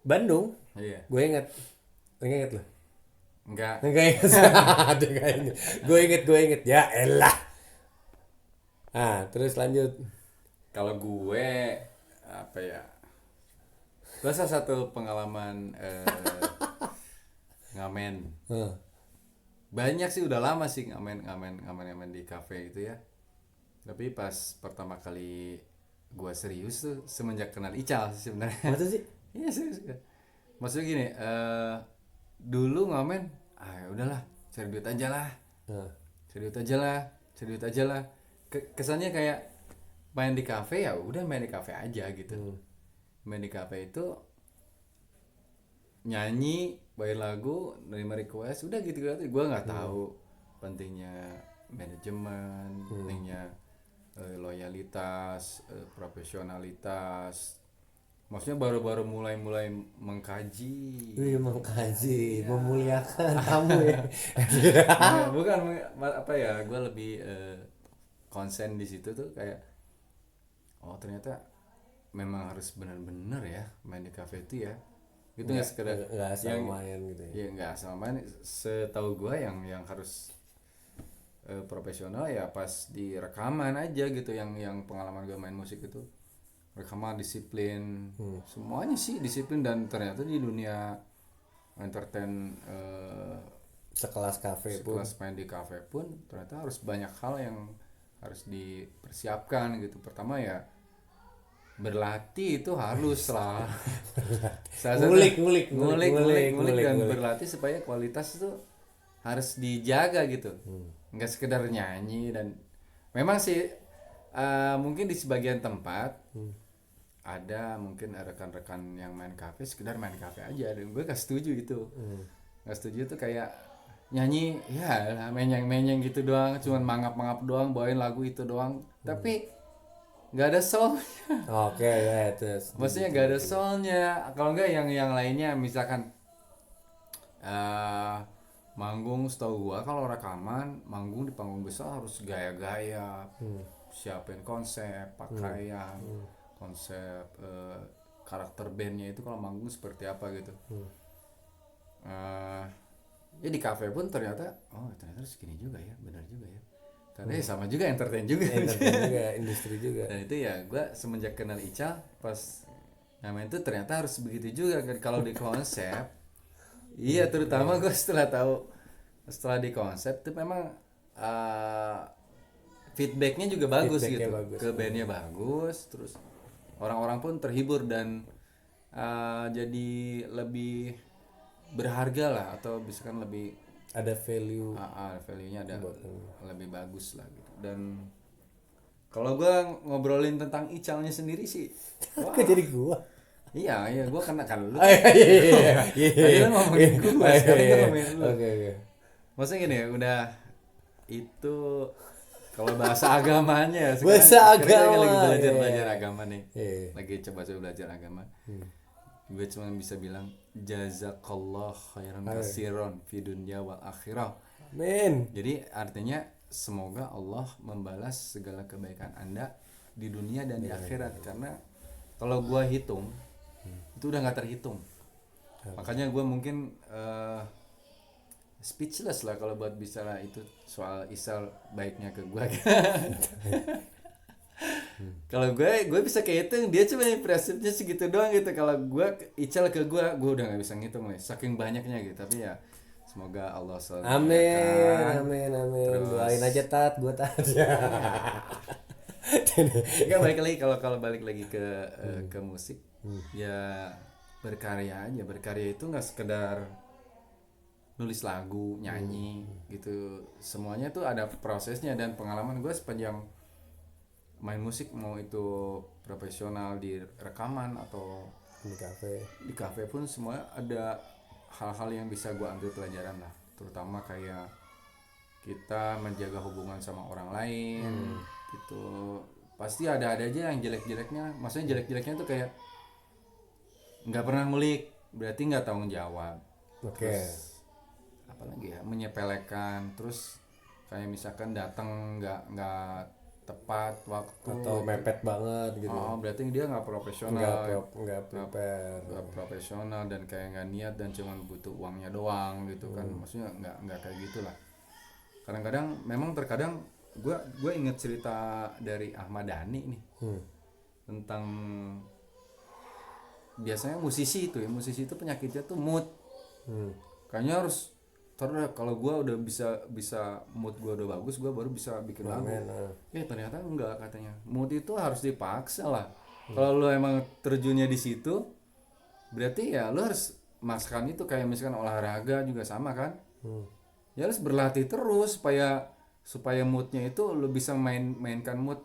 Bandung. Iya. Gue inget, nggak inget lo, Enggak. nggak inget. Dia nggak inget. Gue inget ya elah. Terus lanjut. Kalau gue apa ya? Gue salah satu pengalaman ngamen. Hah. Banyak sih, udah lama sih ngamen di kafe itu ya. Tapi pas pertama kali gue serius tuh semenjak kenal Ical sih sebenarnya. Masa sih? Iya serius. Maksudnya gini, dulu ngamen, ya udahlah, cari duit aja lah, Hah. cari duit aja lah. Kesannya kayak main di kafe, ya udah main di kafe aja gitu. Main di kafe itu nyanyi, bayar lagu, nerima request, udah gitu gitu. Gue nggak tahu pentingnya manajemen, pentingnya loyalitas, profesionalitas. Maksudnya baru-baru mulai mengkaji. Wih, mengkaji, memuliakan tamu ya. Bukan apa ya, gue lebih konsen di situ tuh kayak, oh ternyata memang harus benar-benar ya main di kafe itu ya, gitu, nggak sekedar Nggak asal main gitu ya. ya nggak asal main. Setahu gue yang harus profesional ya pas di rekaman aja gitu, yang pengalaman gue main musik itu rekaman, disiplin, semuanya sih disiplin. Dan ternyata di dunia entertain, Sekelas kafe pun. sekelas main di kafe pun ternyata harus banyak hal yang harus dipersiapkan gitu. Pertama ya berlatih, itu harus lah. Ngulik Dan berlatih supaya kualitas itu harus dijaga gitu. Nggak sekedar nyanyi. Dan memang sih mungkin di sebagian tempat ada mungkin rekan-rekan yang main kafe sekedar main kafe aja, dan gue gak setuju itu. Gak setuju tuh kayak nyanyi ya menyeng gitu doang, cuman mangap doang, bawain lagu itu doang, tapi nggak ada soul. Oke ya itu. Maksudnya nggak ada soulnya. Kalau nggak yang lainnya, misalkan manggung, setahu gua kalau rekaman manggung di panggung besar harus gaya-gaya, siapin konsep pakaian, konsep karakter bandnya itu kalau manggung seperti apa gitu. Ya di kafe pun ternyata harus gini juga ya, benar juga ya. Karena sama juga entertain juga. Entertain juga, industri juga. Dan itu ya gue semenjak kenal Ica, pas ngamen itu ternyata harus begitu juga kan kalau di konsep. Iya, terutama gue setelah di konsep tuh memang feedbacknya juga bagus Feedbacknya gitu, bagus. ke bandnya bagus, terus orang-orang pun terhibur dan jadi lebih berharga lah, atau misalkan lebih Ada value value-nya ada buat lebih bagus lah gitu. Dan kalau gue ngobrolin tentang Icalnya sendiri sih, wah, Kok jadi gua? iya gue kena kan lu. Iya. Tadi kan ngomongin gue, sekarang kan ngomongin lu. Oke. Maksudnya gini ya, udah itu kalau bahasa agamanya ya, Bahasa sekarang lagi agama, belajar iya. agama nih, Iya. lagi coba belajar agama. Gue cuma bisa bilang jazakallah khairan kasiron fi dunya wal akhirah. Men. Jadi artinya semoga Allah membalas segala kebaikan Anda di dunia dan di akhirat. Karena kalau gue hitung itu udah nggak terhitung. Makanya gue mungkin speechless lah kalau buat bicara itu soal Isal baiknya ke gue. Kalau gue bisa kehitung, dia cuma impresifnya segitu doang gitu. Kalau gue Ical ke gue udah nggak bisa ngitung nih, saking banyaknya gitu. Tapi ya semoga Allah selalu memudahkan. Amin. Terus- Doain aja Tat, gua Tat. Enggak, balik lagi kalau balik lagi ke musik, ya berkarya aja. Berkarya itu nggak sekedar nulis lagu, nyanyi gitu. Semuanya tuh ada prosesnya, dan pengalaman gue sepanjang main musik, mau itu profesional di rekaman atau Di kafe. di kafe pun, semua ada hal-hal yang bisa gue ambil pelajaran lah, terutama kayak kita menjaga hubungan sama orang lain gitu. Pasti ada aja yang jelek-jeleknya, maksudnya jelek-jeleknya tuh kayak nggak pernah ngulik, berarti nggak tanggung jawab. Oke. Apalagi ya, menyepelekan, terus kayak misalkan datang nggak tepat waktu Atau mepet banget gitu. berarti dia nggak profesional, Nggak prepare. nggak profesional, dan kayak nggak niat dan cuma butuh uangnya doang gitu kan. Maksudnya nggak kayak gitulah. Kadang-kadang memang terkadang gue inget cerita dari Ahmad Dhani nih, tentang biasanya musisi itu penyakitnya tuh mood. Kayaknya harus kalau gue udah bisa mood gue udah bagus, gue baru bisa bikin lagu. Ternyata enggak, katanya mood itu harus dipaksa lah. Kalau lu emang terjunnya di situ, berarti ya lu harus maksakan itu. Kayak misalkan olahraga juga sama kan, ya harus berlatih terus supaya moodnya itu lu bisa mainkan mood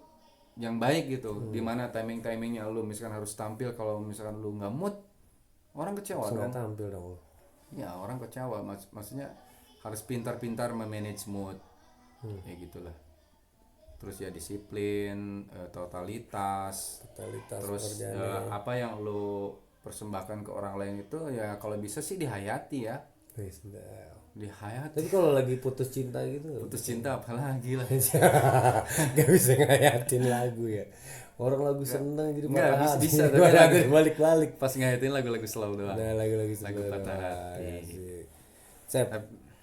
yang baik gitu. Dimana timingnya lu misalkan harus tampil, kalau misalkan lu nggak mood, orang kecewa dong. Nggak tampil dong. Ya orang kecewa, maksudnya harus pintar-pintar memanage mood, ya gitulah. Terus ya disiplin, totalitas, terus apa yang lu persembahkan ke orang lain itu ya kalau bisa sih dihayati ya, dihayati. Tapi kalau lagi putus cinta gitu Putus cinta apalagi lah. nggak bisa ngayatin lagu ya. Orang lagu seneng jadi Nggak, patah hati. bisa, tapi lagu balik-balik. Pas ngayatin lagu-lagu slow doang. Nah, lagu Lagu patah hati. Sep,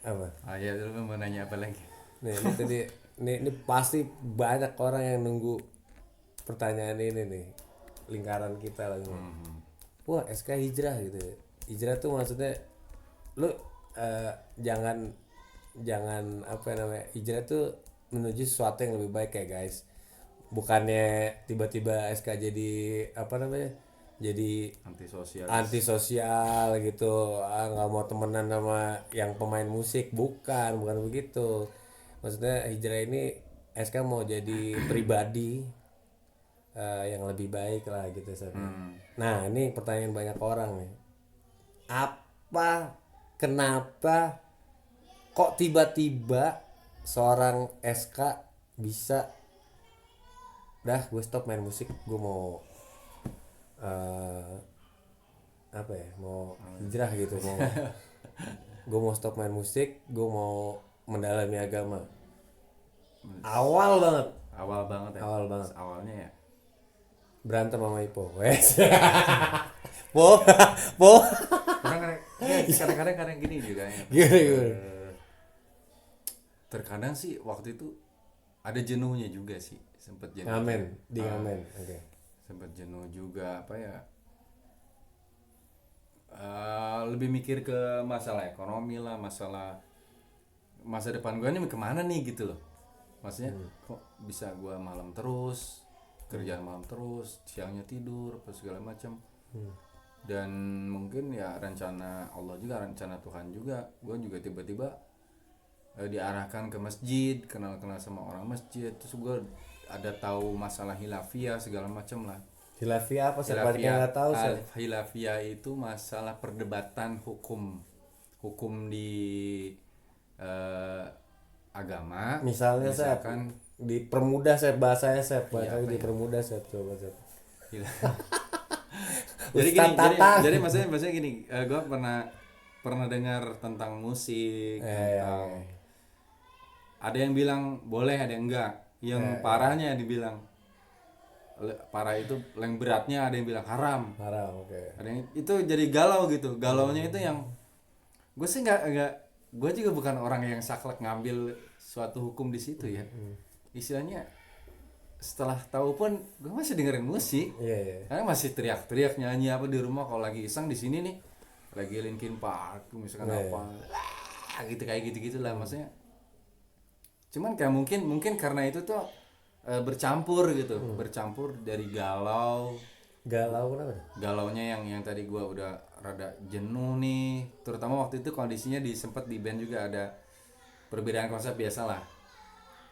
apa? Ya lu mau nanya apa lagi? Nih, ini tadi ini pasti banyak orang yang nunggu pertanyaan ini nih. Lingkaran kita lagi. Wah, SK hijrah gitu. Hijrah tuh maksudnya lu jangan apa namanya? Hijrah tuh menuju sesuatu yang lebih baik ya, guys. Bukannya tiba-tiba SK jadi apa namanya? Jadi antisosial gitu, nggak mau temenan sama yang pemain musik, bukan begitu. Maksudnya hijrah ini SK mau jadi pribadi yang lebih baik lah gitu. Nah, ini pertanyaan banyak orang nih. Kenapa kok tiba-tiba seorang SK bisa gue stop main musik, gue mau apa ya, mau hijrah gitu, gue mau stop main musik, gue mau mendalami agama. Awal banget ya. Awalnya ya berantem sama Ipo. Po kadang-kadang gini juga ya. Gimana? Terkadang sih waktu itu ada jenuhnya juga sih, sempet jenuh. Ngamen. Oke. Sempet jenuh juga, apa ya, lebih mikir ke masalah ekonomi lah, masalah masa depan gue ini kemana nih gitu loh. Maksudnya kok bisa gue malam terus, kerjaan malam terus, siangnya tidur apa segala macam. Dan mungkin ya rencana Allah juga, rencana Tuhan juga, gue juga tiba-tiba diarahkan ke masjid, kenal-kenal sama orang masjid, terus gue ada tahu masalah hilafiyah segala macam lah. Hilafiyah apa? Saya nggak tahu. Hilafiyah itu masalah perdebatan hukum di agama. Misalnya saya misalkan dipermudah saya bahasanya saya Iya, apa ya? dipermudah saya coba saya. jadi Ustaz gini, Tatang. jadi maksudnya gini, gue pernah dengar tentang musik, tentang ada yang bilang boleh, ada yang enggak. Yang parahnya dibilang parah itu, yang beratnya ada yang bilang haram. Haram, oke. Ada yang itu jadi galau gitu. Galaunya itu yang gue sih nggak, gue juga bukan orang yang saklek ngambil suatu hukum di situ ya. Istilahnya setelah tahu pun gue masih dengerin musik. Iya. Karena masih teriak-teriak nyanyi apa di rumah, kalau lagi iseng di sini nih lagi Linkin Park misalkan apa. Gitu kayak gitu-gitulah maksudnya. Cuman kayak mungkin karena itu tuh bercampur gitu, bercampur dari galau Kenapa? galaunya yang tadi gua udah rada jenuh nih, terutama waktu itu kondisinya sempet di band juga ada perbedaan konsep, biasalah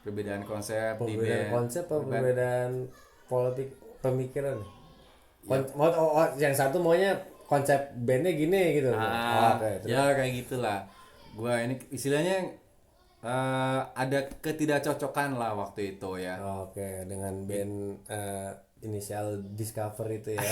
perbedaan konsep di Perbedaan band. konsep apa perbedaan politik pemikiran? Yang satu maunya konsep bandnya gini gitu. Oke, Ya kayak gitulah. Gua ini istilahnya ada ketidakcocokan lah waktu itu ya. Oke, dengan band inisial Discover itu ya.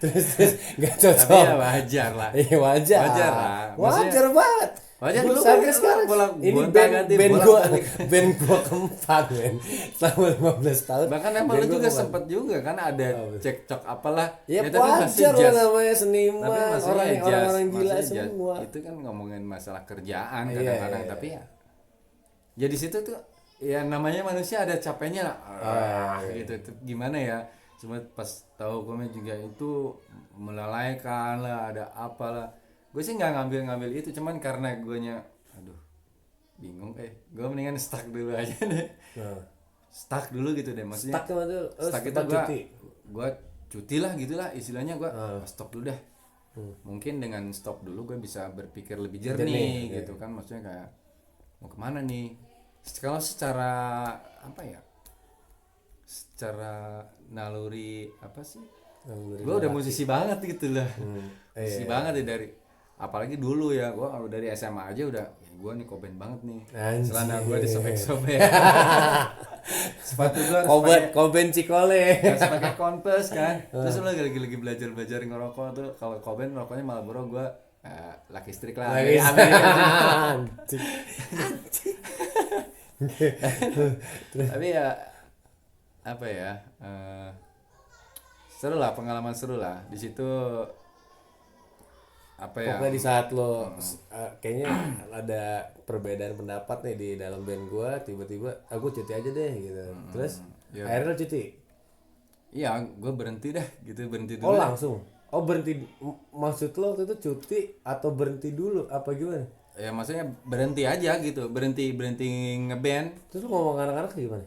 terus nggak cocok. Tapi ya wajar lah. Iya wajar. Wajar lah. Wajar banget. Wajar Gua dulu sampai kan sekarang ini band gua keempat men. Selama 15 tahun. Bahkan emang lu juga sempet juga kan ada cekcok apalah. Ya, tapi masih wajar lah jazz. namanya seniman, Tapi maksudnya orang-orang gila maksudnya semua. Itu kan ngomongin masalah kerjaan Iya, kadang-kadang, iya. tapi ya di situ tuh ya namanya manusia ada capeknya lah. Gitu tuh gimana ya? Cuma pas tahu komen juga itu melalaikan lah, ada apalah. Gue sih nggak ngambil itu, cuman karena guanya aduh bingung, gue mendingan stuck dulu aja deh. Stuck dulu gitu deh, maksudnya stuck itu gue cuti lah gitulah istilahnya, gue stop dulu deh. Mungkin dengan stop dulu gue bisa berpikir lebih jernih gitu kan, maksudnya kayak mau kemana nih. Kalau secara apa ya, secara naluri apa sih, gue udah musisi banget gitu lah. Musisi banget ya, dari apalagi dulu ya, gue dari SMA aja udah gue nih Koben banget nih. Celana gue disobek-sobek. Sepatu gue Koben Cikole. harus pakai Converse kan. Terus lu lagi belajar ngerokok tuh, kalau Koben rokoknya Marlboro, gue Lucky Strike lah. Tapi ya apa ya, seru lah, pengalaman seru lah di situ. Apa ya, Pokoknya di saat lo kayaknya ada perbedaan pendapat nih di dalam band gua, tiba-tiba aku cuti aja deh gitu. Terus akhirnya lo cuti. Iya, gue berhenti dah gitu, berhenti dulu. Oh langsung. Oh berhenti, maksud lo waktu itu cuti atau berhenti dulu apa gimana? Ya maksudnya berhenti aja gitu, berhenti ngeband. Terus lo ngomong anak-anak gimana?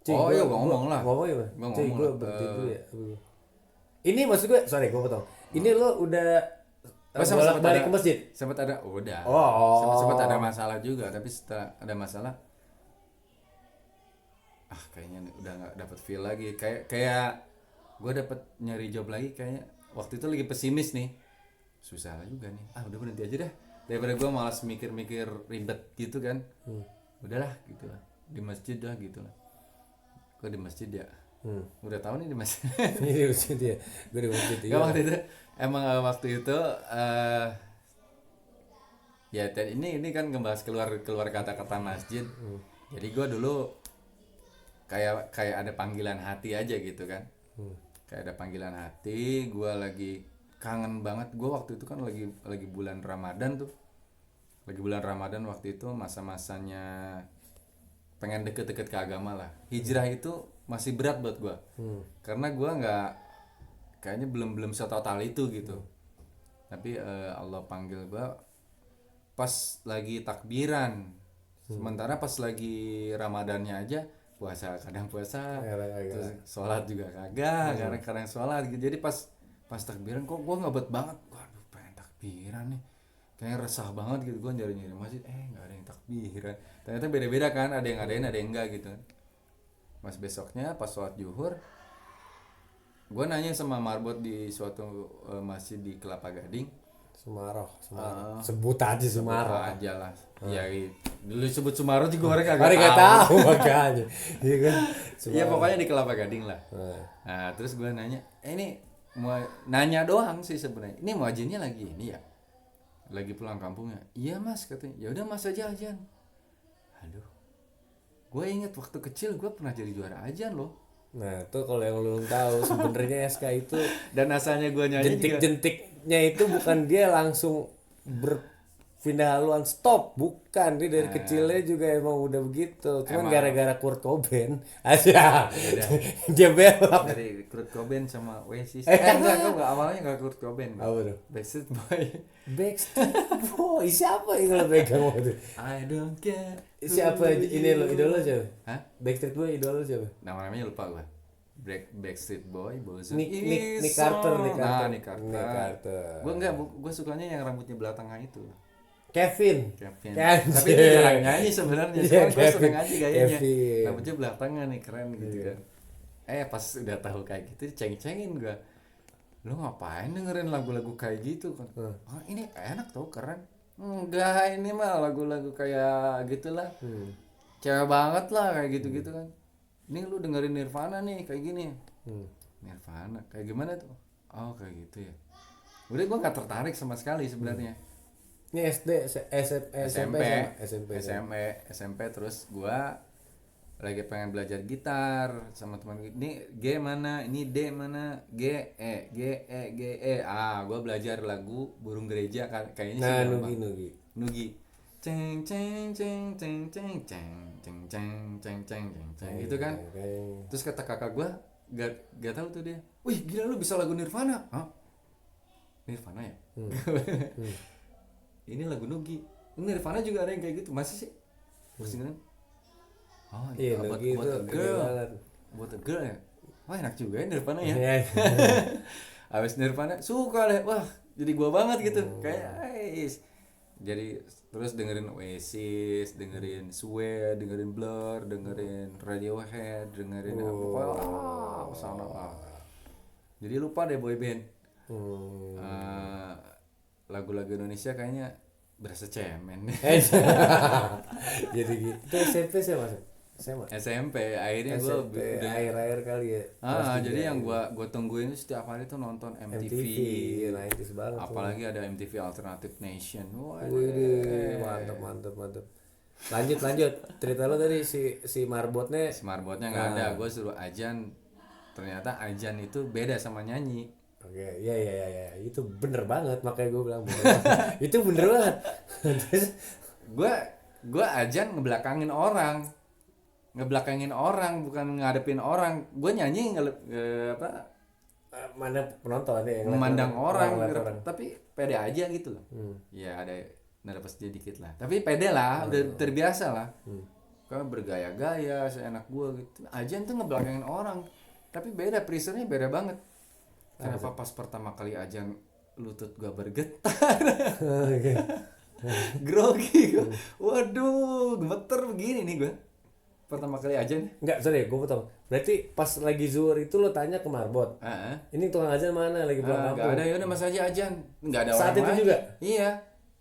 Iya, gua ngomong lah. Ngomong gimana? Gua Cuy, ngomong gue lah. berhenti dulu ya. Ini maksud gue, sorry gue potong. Ini lo udah balik ke masjid? Sempat ada, udah. Oh. Sempat ada masalah juga, tapi setelah ada masalah, kayaknya udah nggak dapet feel lagi. Kayak gue dapet nyari job lagi, kayaknya waktu itu lagi pesimis nih, susah juga nih. Udah berhenti aja dah, daripada gue malas mikir-mikir ribet gitu kan. Udahlah gitu lah, di masjid dah gitu lah. Gue di masjid ya. Udah tahu nih di masjid. Ini masjid ya, gue di masjid. Gak, waktu itu ya ini kan ngebahas keluar kata-kata masjid. Jadi gue dulu kayak ada panggilan hati aja gitu kan. Kayak ada panggilan hati, gue lagi kangen banget. Gue waktu itu kan lagi bulan Ramadan tuh. Lagi bulan Ramadan waktu itu, masa-masanya pengen deket-deket ke agama lah. Hijrah itu masih berat buat gue. Karena gue kayaknya belum setotal itu gitu. Tapi Allah panggil gua pas lagi takbiran. Sementara pas lagi Ramadannya aja puasa, kadang puasa, terus sholat juga kagak, kadang sholat gitu. Jadi pas takbiran kok gua ngebet banget, waduh pengen takbiran nih, kayak resah banget gitu. Gua nyari masjid, nggak ada yang takbiran. Ternyata beda-beda kan, ada yang ngadain ada yang enggak gitu. Mas besoknya pas sholat zuhur, gua nanya sama marbot di suatu masjid di Kelapa Gading. Sumaroh. Sebut aja Sumaroh. Aja lah. Ya dulu sebut Sumaroh juga orang kagak Mereka tahu. tahu makanya. Iya kan. Iya pokoknya di Kelapa Gading lah. Nah terus gue nanya, ini mau nanya doang sih sebenarnya. Ini muazinnya lagi ini ya, lagi pulang kampungnya. Iya mas katanya. Ya udah mas aja ajan. Aduh, gue inget waktu kecil gue pernah jadi juara ajan loh. Nah itu kalau yang lu tahu sebenarnya SK itu Dan asalnya gue nyanyi jentik-jentiknya itu bukan dia langsung berpindah haluan stop, bukan, dia dari kecilnya juga emang udah begitu, cuman gara-gara Kurt Cobain aja dia belok dari Kurt Cobain sama Oasis. Enggak awalnya enggak Kurt Cobain. Apa tuh? Backstreet Boy. Backstreet Boy siapa yang kalau pegang waktu? I don't care. Siapa ini lo idol lo siapa? Hah? Backstreet Boy idol lo siapa? Namanya lupa gua. Backstreet Boy, Bozo. Nick Carter. Nick Carter. Gua sukanya yang rambutnya belah tengah itu. Kevin. Tapi dia jarang nyanyi sebenarnya. Cuma gua seneng aja gayanya. Kevin. Rambutnya belah tengah nih, keren gitu kan. Pas udah tahu kayak gitu ceng-cengin gua. Lu ngapain dengerin lagu-lagu kayak gitu kan? Ini enak tau, keren. Enggak, ini mah lagu-lagu kayak gitulah. Cewek banget lah kayak gitu-gitu kan. Ini lu dengerin Nirvana nih kayak gini. Nirvana kayak gimana tuh? Oh kayak gitu ya. Udah gua gak tertarik sama sekali sebenarnya. Ini SD, SMP terus gua lagi pengen belajar gitar sama teman. Ini G mana? Ini D mana? G E. Gua belajar lagu Burung Gereja kayaknya sih. Nugi. Ceng ceng ceng ceng ceng ceng ceng ceng ceng ceng ceng gitu kan. Terus kata kakak gua gak tahu tuh dia. Wih gila lu bisa lagu Nirvana. Hah? Nirvana ya? Ini lagu Nugi. Nirvana juga ada yang kayak gitu. Masih sih? Postingan. Oh iya, buat a girl. Buat a girl ya. Wah enak juga ya Nirvana ya. Abis Nirvana suka deh. Wah jadi gua banget gitu. Kayak jadi terus dengerin Oasis, dengerin Suede, dengerin Blur, dengerin Radiohead, dengerin jadi lupa deh boyband. Lagu-lagu Indonesia kayaknya berasa cemen. Jadi gitu. Itu SMP sih masuk. SMP akhirnya gue udah air kali ya. Jadi yang gue tungguin setiap hari tuh nonton MTV. 90s banget. Apalagi ada MTV Alternative Nation. Wih, mantap. Lanjut. Cerita lo tadi si marbotnya. Si marbotnya nggak ada. Gue suruh ajan. Ternyata ajan itu beda sama nyanyi. Oke, iya. Itu bener banget, makanya gue bilang bener banget. Itu bener banget. Gue ajan ngebelakangin orang, bukan ngadepin orang. Gue nyanyi mana penonton ya, memandang orang, tapi pede aja gitu loh. Ya ada nervous dikit lah, tapi pede lah, udah terbiasa lah. Kan bergaya-gaya seenak gue gitu. Ajan tuh ngebelakangin orang, tapi beda, pressure-nya beda banget. Kenapa pas pertama kali ajan lutut gue bergetar, grogi gue. Waduh, gemeter begini nih gue. Pertama kali ajan. Enggak, sorry, gue potong. Berarti pas lagi zuhur itu lo tanya ke marbot. Ini tukang ajan mana lagi pulang kampung? Enggak ada, yaudah mas aja ajan. Enggak ada orang saat itu lagi. Juga? Iya.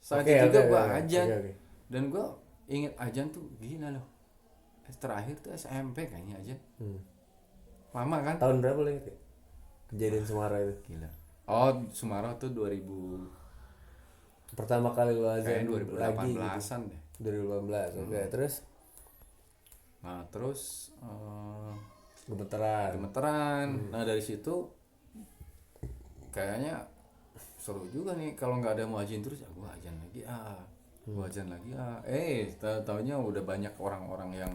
Saat itu juga gue ajan. Okay. Dan gue inget ajan tuh gila loh. Terakhir tuh SMP kayaknya ajan. Lama kan? Tahun berapa lo inget ya? Kejadian Sumarah itu? Gila. Oh, Sumarah tuh 2000. Pertama kali lo ajan kayaknya 2018-an gitu. Deh. 2018. Oke, terus? Nah, terus gemeteran. Nah, dari situ kayaknya seru juga nih kalau nggak ada muadzin terus ya gua ajan lagi. Taunya udah banyak orang-orang yang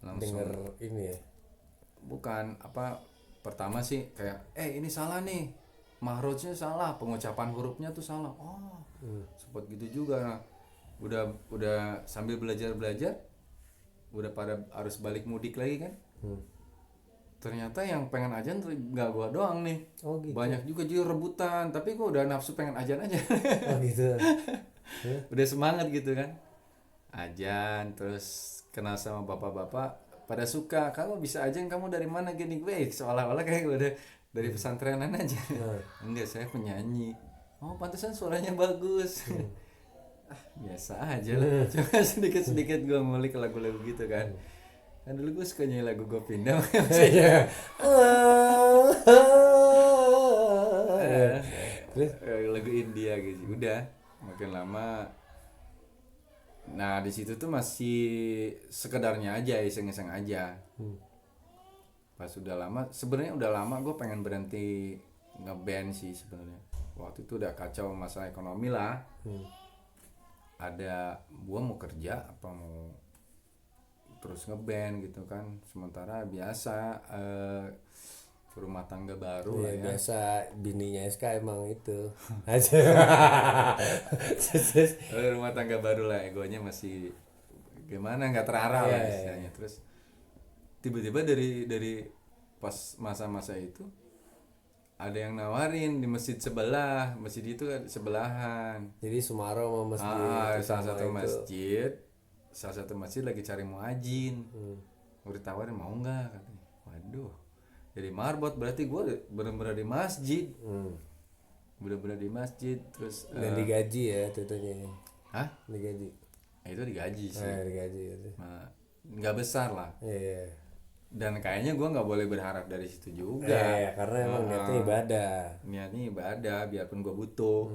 langsung denger ini ya. Bukan pertama sih kayak ini salah nih, mahrojnya salah, pengucapan hurufnya tuh salah. Oh, sempat gitu juga. Nah, udah sambil belajar udah pada harus balik mudik lagi kan. Ternyata yang pengen ajan tuh nggak gua doang nih. Oh gitu. Banyak juga rebutan, tapi gua udah nafsu pengen ajan aja. Oh gitu. Udah semangat gitu kan. Ajan, terus kenal sama bapak-bapak pada suka, kamu bisa ajan, kamu dari mana gini, gue seolah-olah kayak gue udah dari pesantrenan aja. Enggak, saya penyanyi. Oh, pantesan suaranya bagus. Biasa aja lah. Cuma sedikit-sedikit gue ngulik lagu-lagu gitu kan. Kan dulu gue suka nyanyi lagu Gopinda. Lagu India gitu. Udah, makin lama. Nah, di situ tuh masih sekedarnya aja, iseng-iseng aja. Pas udah lama, sebenarnya udah lama gue pengen berhenti ngeband sih sebenarnya. Waktu itu udah kacau masalah ekonomi lah. Ada gue mau kerja apa mau terus ngeband gitu kan, sementara biasa rumah tangga baru lah ya. Biasa bininya SK emang itu Rumah tangga baru lah, egonya masih gimana, nggak terarah lah istilahnya. Terus tiba-tiba dari pas masa-masa itu ada yang nawarin di masjid sebelah, masjid itu kan sebelahan. Jadi Sumarau sama masjid Salah satu masjid lagi cari muadzin. Gue ditawarin mau nggak katanya. Waduh, jadi marbot berarti gue benar-benar di masjid. Benar-benar di masjid terus. Dan digaji ya tentunya. Hah? Digaji. Itu digaji sih. Digaji itu. Nah, nggak besar lah. Iya. Dan kayaknya gue nggak boleh berharap dari situ juga. Karena emang niatnya ibadah. Niatnya ibadah, biarpun gue butuh.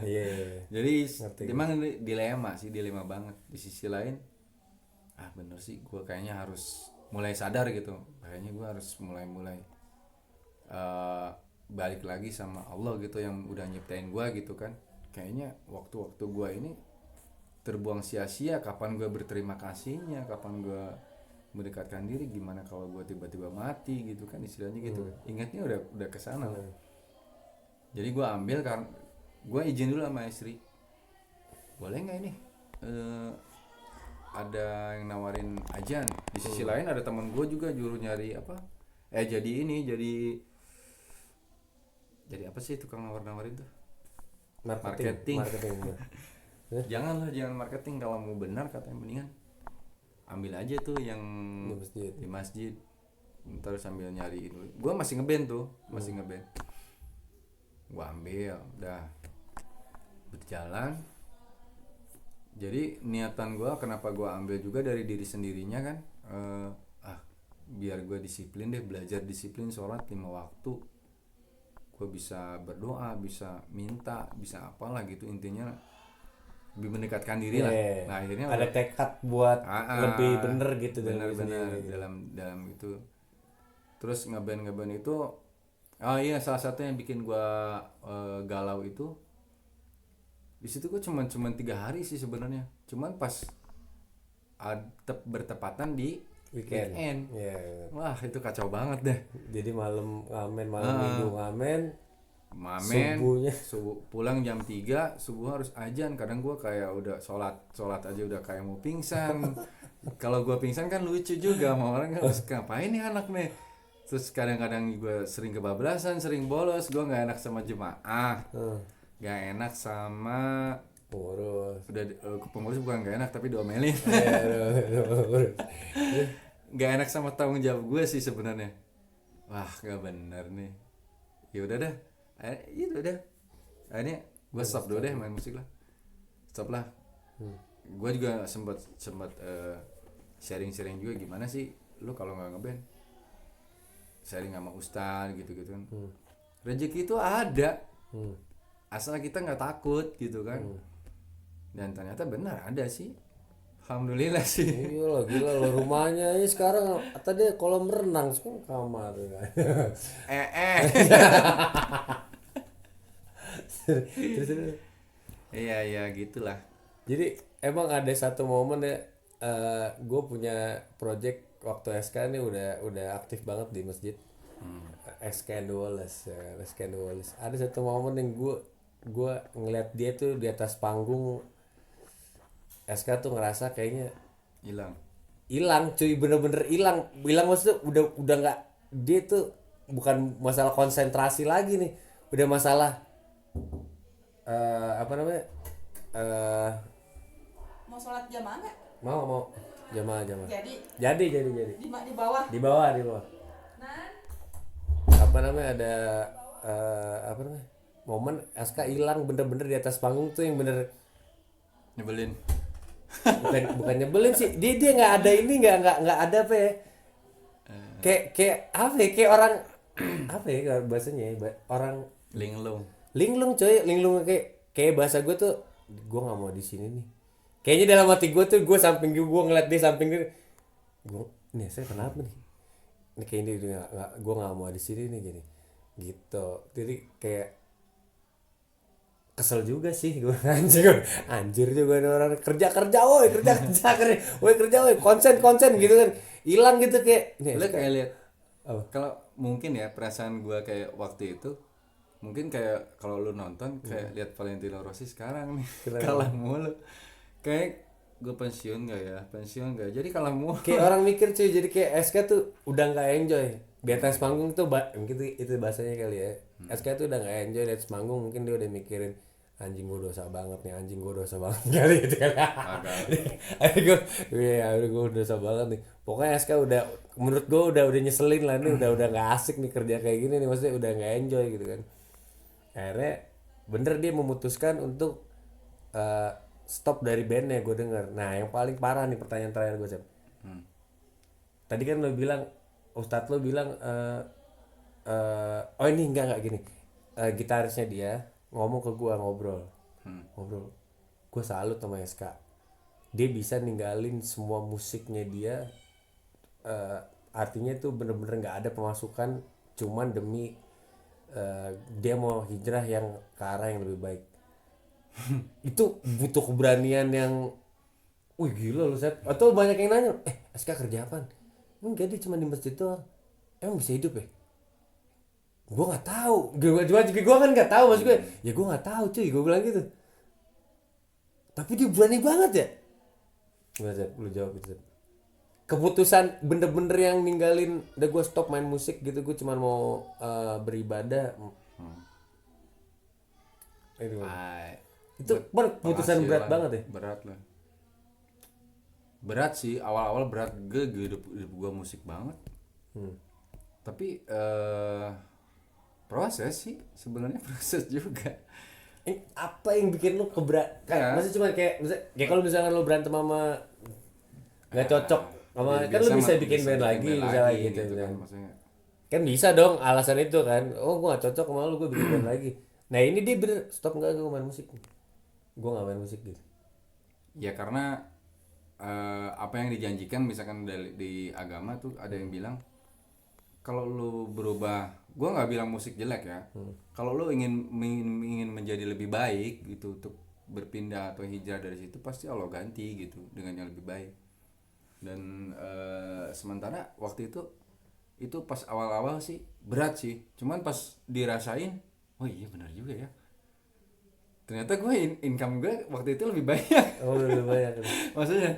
Iya. Jadi emang dilema banget. Di sisi lain, bener sih, gue kayaknya harus mulai sadar gitu. Kayaknya gue harus mulai balik lagi sama Allah gitu yang udah nyiptain gue gitu kan. Kayaknya waktu-waktu gue ini terbuang sia-sia. Kapan gue berterima kasihnya? Kapan gue mendekatkan diri? Gimana kalau gue tiba-tiba mati gitu kan, istilahnya gitu. Ingatnya udah kesana. Jadi gue ambil, karena gue izin dulu sama istri, boleh nggak ini ada yang nawarin ajan. Di sisi lain ada teman gue juga juru nyari apa jadi apa sih tukang nawar-nawarin tuh, marketing. Jangan marketing, kalau mau benar katanya mendingan ambil aja tuh yang di masjid. Ntar sambil nyariin dulu. Gue masih ngeband tuh, gue ambil, udah berjalan. Jadi niatan gue kenapa gue ambil juga dari diri sendirinya kan, biar gue disiplin deh, belajar disiplin, sholat 5 waktu, gue bisa berdoa, bisa minta, bisa apalah gitu, intinya lebih mendekatkan diri lah. Nah akhirnya ada tekad buat lebih bener gitu, bener dalam itu. Terus ngeband itu, salah satu yang bikin gua galau itu, di situ gua cuman 3 hari sih sebenarnya, cuman pas bertepatan di weekend. Wah itu kacau banget deh. Jadi malam minggu ngamen, subuhnya pulang jam 3 subuh harus ajan. Kadang gue kayak udah sholat aja udah kayak mau pingsan. Kalau gue pingsan kan lucu juga, sama orang kan ngapain nih anak nih. Terus kadang-kadang gue sering kebablasan, sering bolos. Gue nggak enak sama jemaah, nggak enak sama pengurus. Pengurus bukan nggak enak, tapi diomelin. Nggak enak sama tanggung jawab gue sih sebenarnya. Wah nggak bener nih. Ya udah dah. Itu udah. Akhirnya gue stop dulu deh main musik lah. Stop lah. Gue juga sempat sharing juga, gimana sih lu kalau nggak ngeband, sharing sama ustaz gitu kan. Rezeki itu ada, asal kita nggak takut gitu kan. Dan ternyata benar ada sih, alhamdulillah sih. Gila lo, rumahnya ini sekarang tadi kolam renang, sekarang kamar kan. Terus. Iya gitulah. Jadi emang ada satu momen ya, gue punya project waktu SK ini udah aktif banget di masjid. SK and the Wallace ya, SK and the Wallace. Ada satu momen yang gue ngeliat dia tuh di atas panggung. SK tuh ngerasa kayaknya Hilang. hilang cuy, bener-bener hilang maksudnya udah nggak, dia tuh bukan masalah konsentrasi lagi nih, udah masalah apa namanya, eh Mau sholat jamaah nggak? mau jamaah Jadi jadi di bawah. di bawah Nah, apa namanya, ada apa namanya, momen SK hilang bener-bener di atas panggung tuh yang bener, Nyebelin. bukan nyebelin sih, dia nggak ada ini, nggak ada apa ya, kayak apa ya, kayak orang apa ya bahasanya ya, orang Linglung. linglung kayak bahasa gue tuh, gue nggak mau di sini nih kayaknya, dalam hati gue tuh, gue samping gue ngeliat dia samping gue nih, saya kenapa nih, ini kayak ini nggak, gue nggak mau di sini nih gini gitu. Jadi kayak kesel juga sih gue anjir juga nih orang kerja woi kerja woi konsen gitu kan, hilang gitu kayak nih, Lu kayak lihat apa? kalau mungkin ya perasaan gua kayak waktu itu mungkin kayak kalau lu nonton kayak lihat Valentino Rossi sekarang nih kalah mulu, kayak gue pensiun nggak jadi kalah mulu. Kayak orang mikir cuy, jadi kayak SK tuh udah nggak enjoy di atas panggung tuh, gitu itu bahasanya kali ya. SK tuh udah nggak enjoy di atas panggung, mungkin dia udah mikirin anjing gue dosa banget kali gitu kan. Gue dosa banget nih. Pokoknya SK udah, menurut gue udah nyeselin lah nih, udah nggak asik nih kerja kayak gini nih, maksudnya udah nggak enjoy gitu kan. Akhirnya bener dia memutuskan untuk stop dari bandnya, gue denger. Nah yang paling parah nih, pertanyaan terakhir gue, Cep. Tadi kan lo bilang, Ustadz lo bilang oh ini enggak gini, gitarisnya dia ngomong ke gue, ngobrol gue salut sama SK, dia bisa ninggalin semua musiknya dia, artinya tuh bener-bener nggak ada pemasukan, cuman demi dia mau hijrah yang ke arah yang lebih baik. Itu butuh keberanian yang, wih gila lu Sep. Atau banyak yang nanya, SK kerja apaan? Enggak, dia cuma di masjid doang. Emang bisa hidup ya? Gue nggak tahu, gue kan nggak tahu, maksud gue ya gue nggak tahu cuy, gue bilang gitu. Tapi dia berani banget ya. Gimana Sep, lu jawab itu Sep. Keputusan bener-bener yang ninggalin, udah gue stop main musik gitu, gue cuma mau beribadah. Itu keputusan berat banget ya. Berat lah. Berat sih, awal-awal berat, hidup gue musik banget. Tapi proses sih sebenarnya, proses juga. Apa yang bikin lu Ya. maksudnya cuma kayak kalau misalkan lu berantem sama nggak cocok sama, kan lu bisa bikin band lagi misalnya gitu kan, maksudnya. Kan bisa dong alasan itu kan, oh gua nggak cocok sama lu, gua bikin band lagi. Nah ini dia bener stop, nggak, gua main musik, gua nggak main musik gitu. Ya karena apa yang dijanjikan misalkan di agama tuh ada yang bilang kalau lu berubah, gua nggak bilang musik jelek ya, kalau lu ingin menjadi lebih baik gitu, untuk berpindah atau hijrah dari situ, pasti Allah ganti gitu dengan yang lebih baik. Dan sementara waktu itu pas awal-awal sih berat sih, cuman pas dirasain, oh iya benar juga ya, ternyata gue income gue waktu itu lebih banyak. Oh lebih banyak. Maksudnya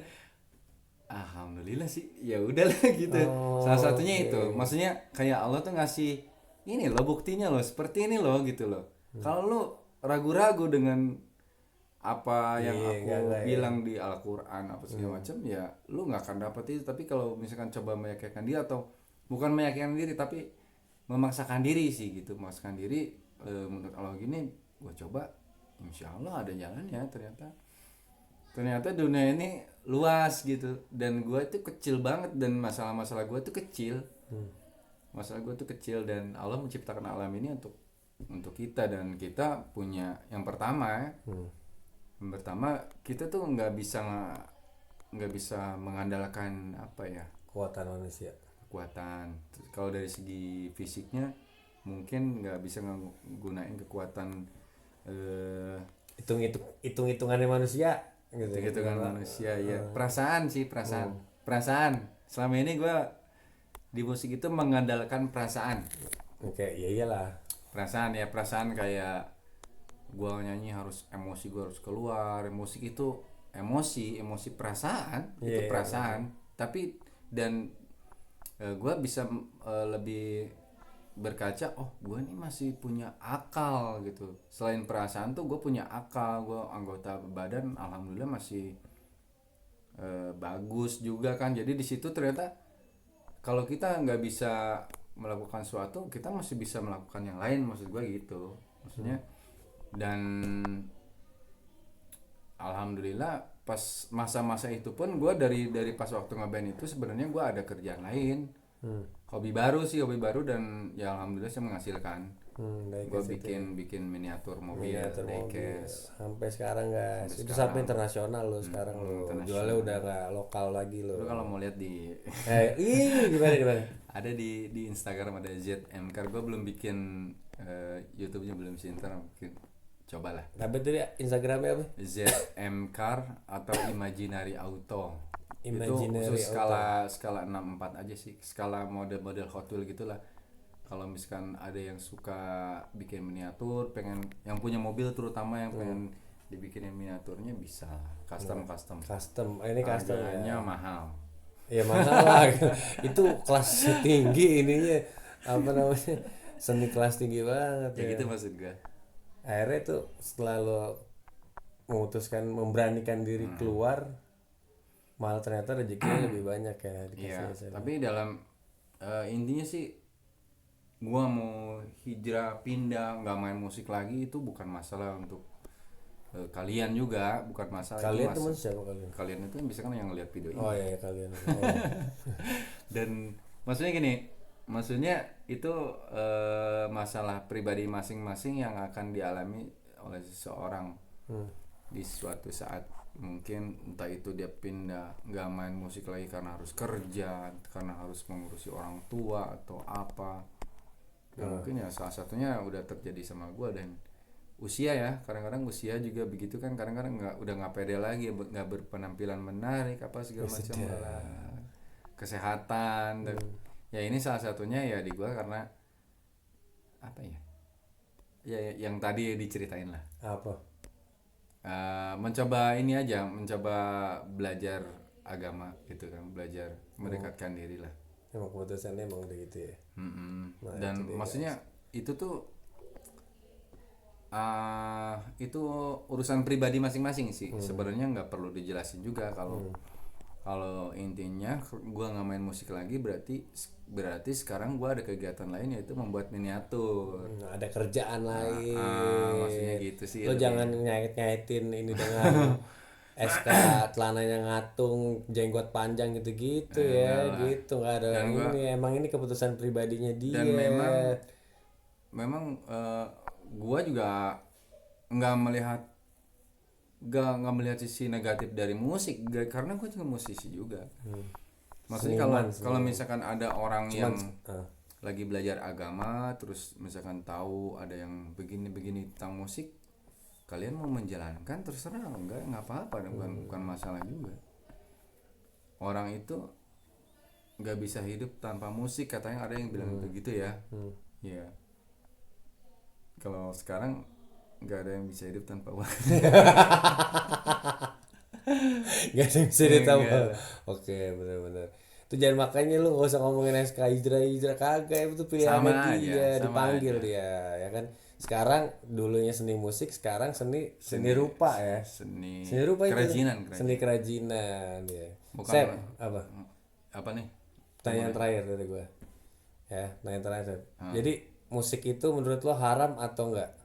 alhamdulillah sih, ya udahlah gitu. Salah satunya itu, maksudnya kayak Allah tuh ngasih ini loh buktinya loh, seperti ini loh gitu loh. Kalau lu ragu-ragu dengan apa yang aku bilang di Al-Quran apa segala macam, ya lu nggak akan dapet itu. Tapi kalau misalkan coba meyakinkan diri, atau bukan meyakinkan diri tapi memaksakan diri sih gitu, memaksakan diri, menurut Allah gini, gue coba, insya Allah ada jalannya. Ternyata dunia ini luas gitu, dan gue itu kecil banget, dan masalah-masalah gue itu kecil. Masalah gue itu kecil, dan Allah menciptakan alam ini untuk kita, dan kita punya yang pertama. Yang pertama, kita tuh nggak bisa mengandalkan apa ya, Kekuatan manusia. kekuatan. Kalau dari segi fisiknya mungkin nggak bisa gunain kekuatan hitung-hitungannya manusia gitu kan manusia ya. Perasaan selama ini gue di musik itu mengandalkan perasaan. Oke, ya iyalah. Perasaan kayak gua nyanyi harus emosi, gua harus keluar. Musik itu emosi perasaan, itu Iya, perasaan. Tapi dan gua bisa lebih berkaca, oh gua nih masih punya akal gitu. Selain perasaan tuh gua punya akal, gua anggota badan alhamdulillah masih bagus juga kan. Jadi di situ ternyata kalau kita nggak bisa melakukan suatu, kita masih bisa melakukan yang lain, maksud gue gitu maksudnya. Dan alhamdulillah pas masa-masa itu pun gue dari pas waktu ngeband itu sebenarnya gue ada kerjaan lain, hobi baru dan ya alhamdulillah saya menghasilkan. Gue bikin miniatur mobil, diecast. Sampai sekarang guys, itu sampai internasional lo sekarang lo. Jualnya udah nggak lokal lagi lo. Lu kalau mau lihat di Gimana? ada di Instagram ada ZM Car. Gue belum bikin YouTube-nya, belum sih, ntar mungkin cobalah. Tapi tadi Instagramnya apa? ZM Car atau Imaginary Auto. Imaginary itu skala 64 aja sih, skala model Hot Wheel gitulah. Kalau misalkan ada yang suka bikin miniatur, pengen yang punya mobil terutama yang pengen dibikinin miniaturnya, bisa custom. Ini custom harganya ya. mahal. Ya mahal lah. Itu kelas tinggi ininya, apa namanya, seni kelas tinggi banget Ya gitu maksud gue. Akhirnya tuh setelah lo memutuskan memberanikan diri keluar, malah ternyata rezekinya lebih banyak ya Iya, tapi dalam intinya sih gua mau hijrah pindah nggak main musik lagi itu bukan masalah untuk kalian juga, bukan masalah. Kalian itu teman siapa kalian? Kalian itu misalkan yang ngeliat video ini. Oh iya kalian. Dan maksudnya gini, maksudnya itu masalah pribadi masing-masing yang akan dialami oleh seseorang di suatu saat. Mungkin entah itu dia pindah nggak main musik lagi karena harus kerja, karena harus mengurusi orang tua atau apa. Dan mungkin ya salah satunya udah terjadi sama gue. Dan usia ya, kadang-kadang usia juga begitu kan, kadang-kadang udah nggak pede lagi, nggak berpenampilan menarik apa segala macam, kesehatan. Dan ya ini salah satunya ya di gue karena apa ya yang tadi diceritain lah, Apa? mencoba belajar agama gitu kan, belajar mendekatkan diri lah. Emang keputusannya emang udah gitu ya. Nah, Dan maksudnya itu tuh itu urusan pribadi masing-masing sih. Sebenarnya nggak perlu dijelasin juga kalau intinya gua nggak main musik lagi berarti sekarang gua ada kegiatan lain, yaitu membuat miniatur. Ada kerjaan lain. Maksudnya gitu sih. Lo jangan ngait-ngaitin ini dengan SK celananya ngatung, jenggot panjang gitu-gitu ya, gitu nggak ada. Emang ini keputusan pribadinya dia. Dan memang gua juga nggak melihat sisi negatif dari musik, karena gua juga musisi juga. Maksudnya kalau misalkan ada orang yang lagi belajar agama, terus misalkan tahu ada yang begini tentang musik, kalian mau menjalankan terserah, nggak apa-apa, bukan masalah juga. Orang itu nggak bisa hidup tanpa musik, katanya ada yang bilang begitu ya. Ya kalau sekarang nggak ada yang bisa hidup tanpa uang. Gak ada yang bisa ditambah. Oke, benar-benar. Itu jangan, makanya lu gak usah ngomongin SK Hijrah kagak, itu pilihannya dia, dipanggil dia, ya kan. Sekarang dulunya seni musik, sekarang seni rupa ya. Seni rupa kerajinan. Seni kerajinan ya. Bukan apa nih? Pertanyaan terakhir dari gua. Ya, pertanyaan terakhir. Jadi musik itu menurut lo haram atau enggak?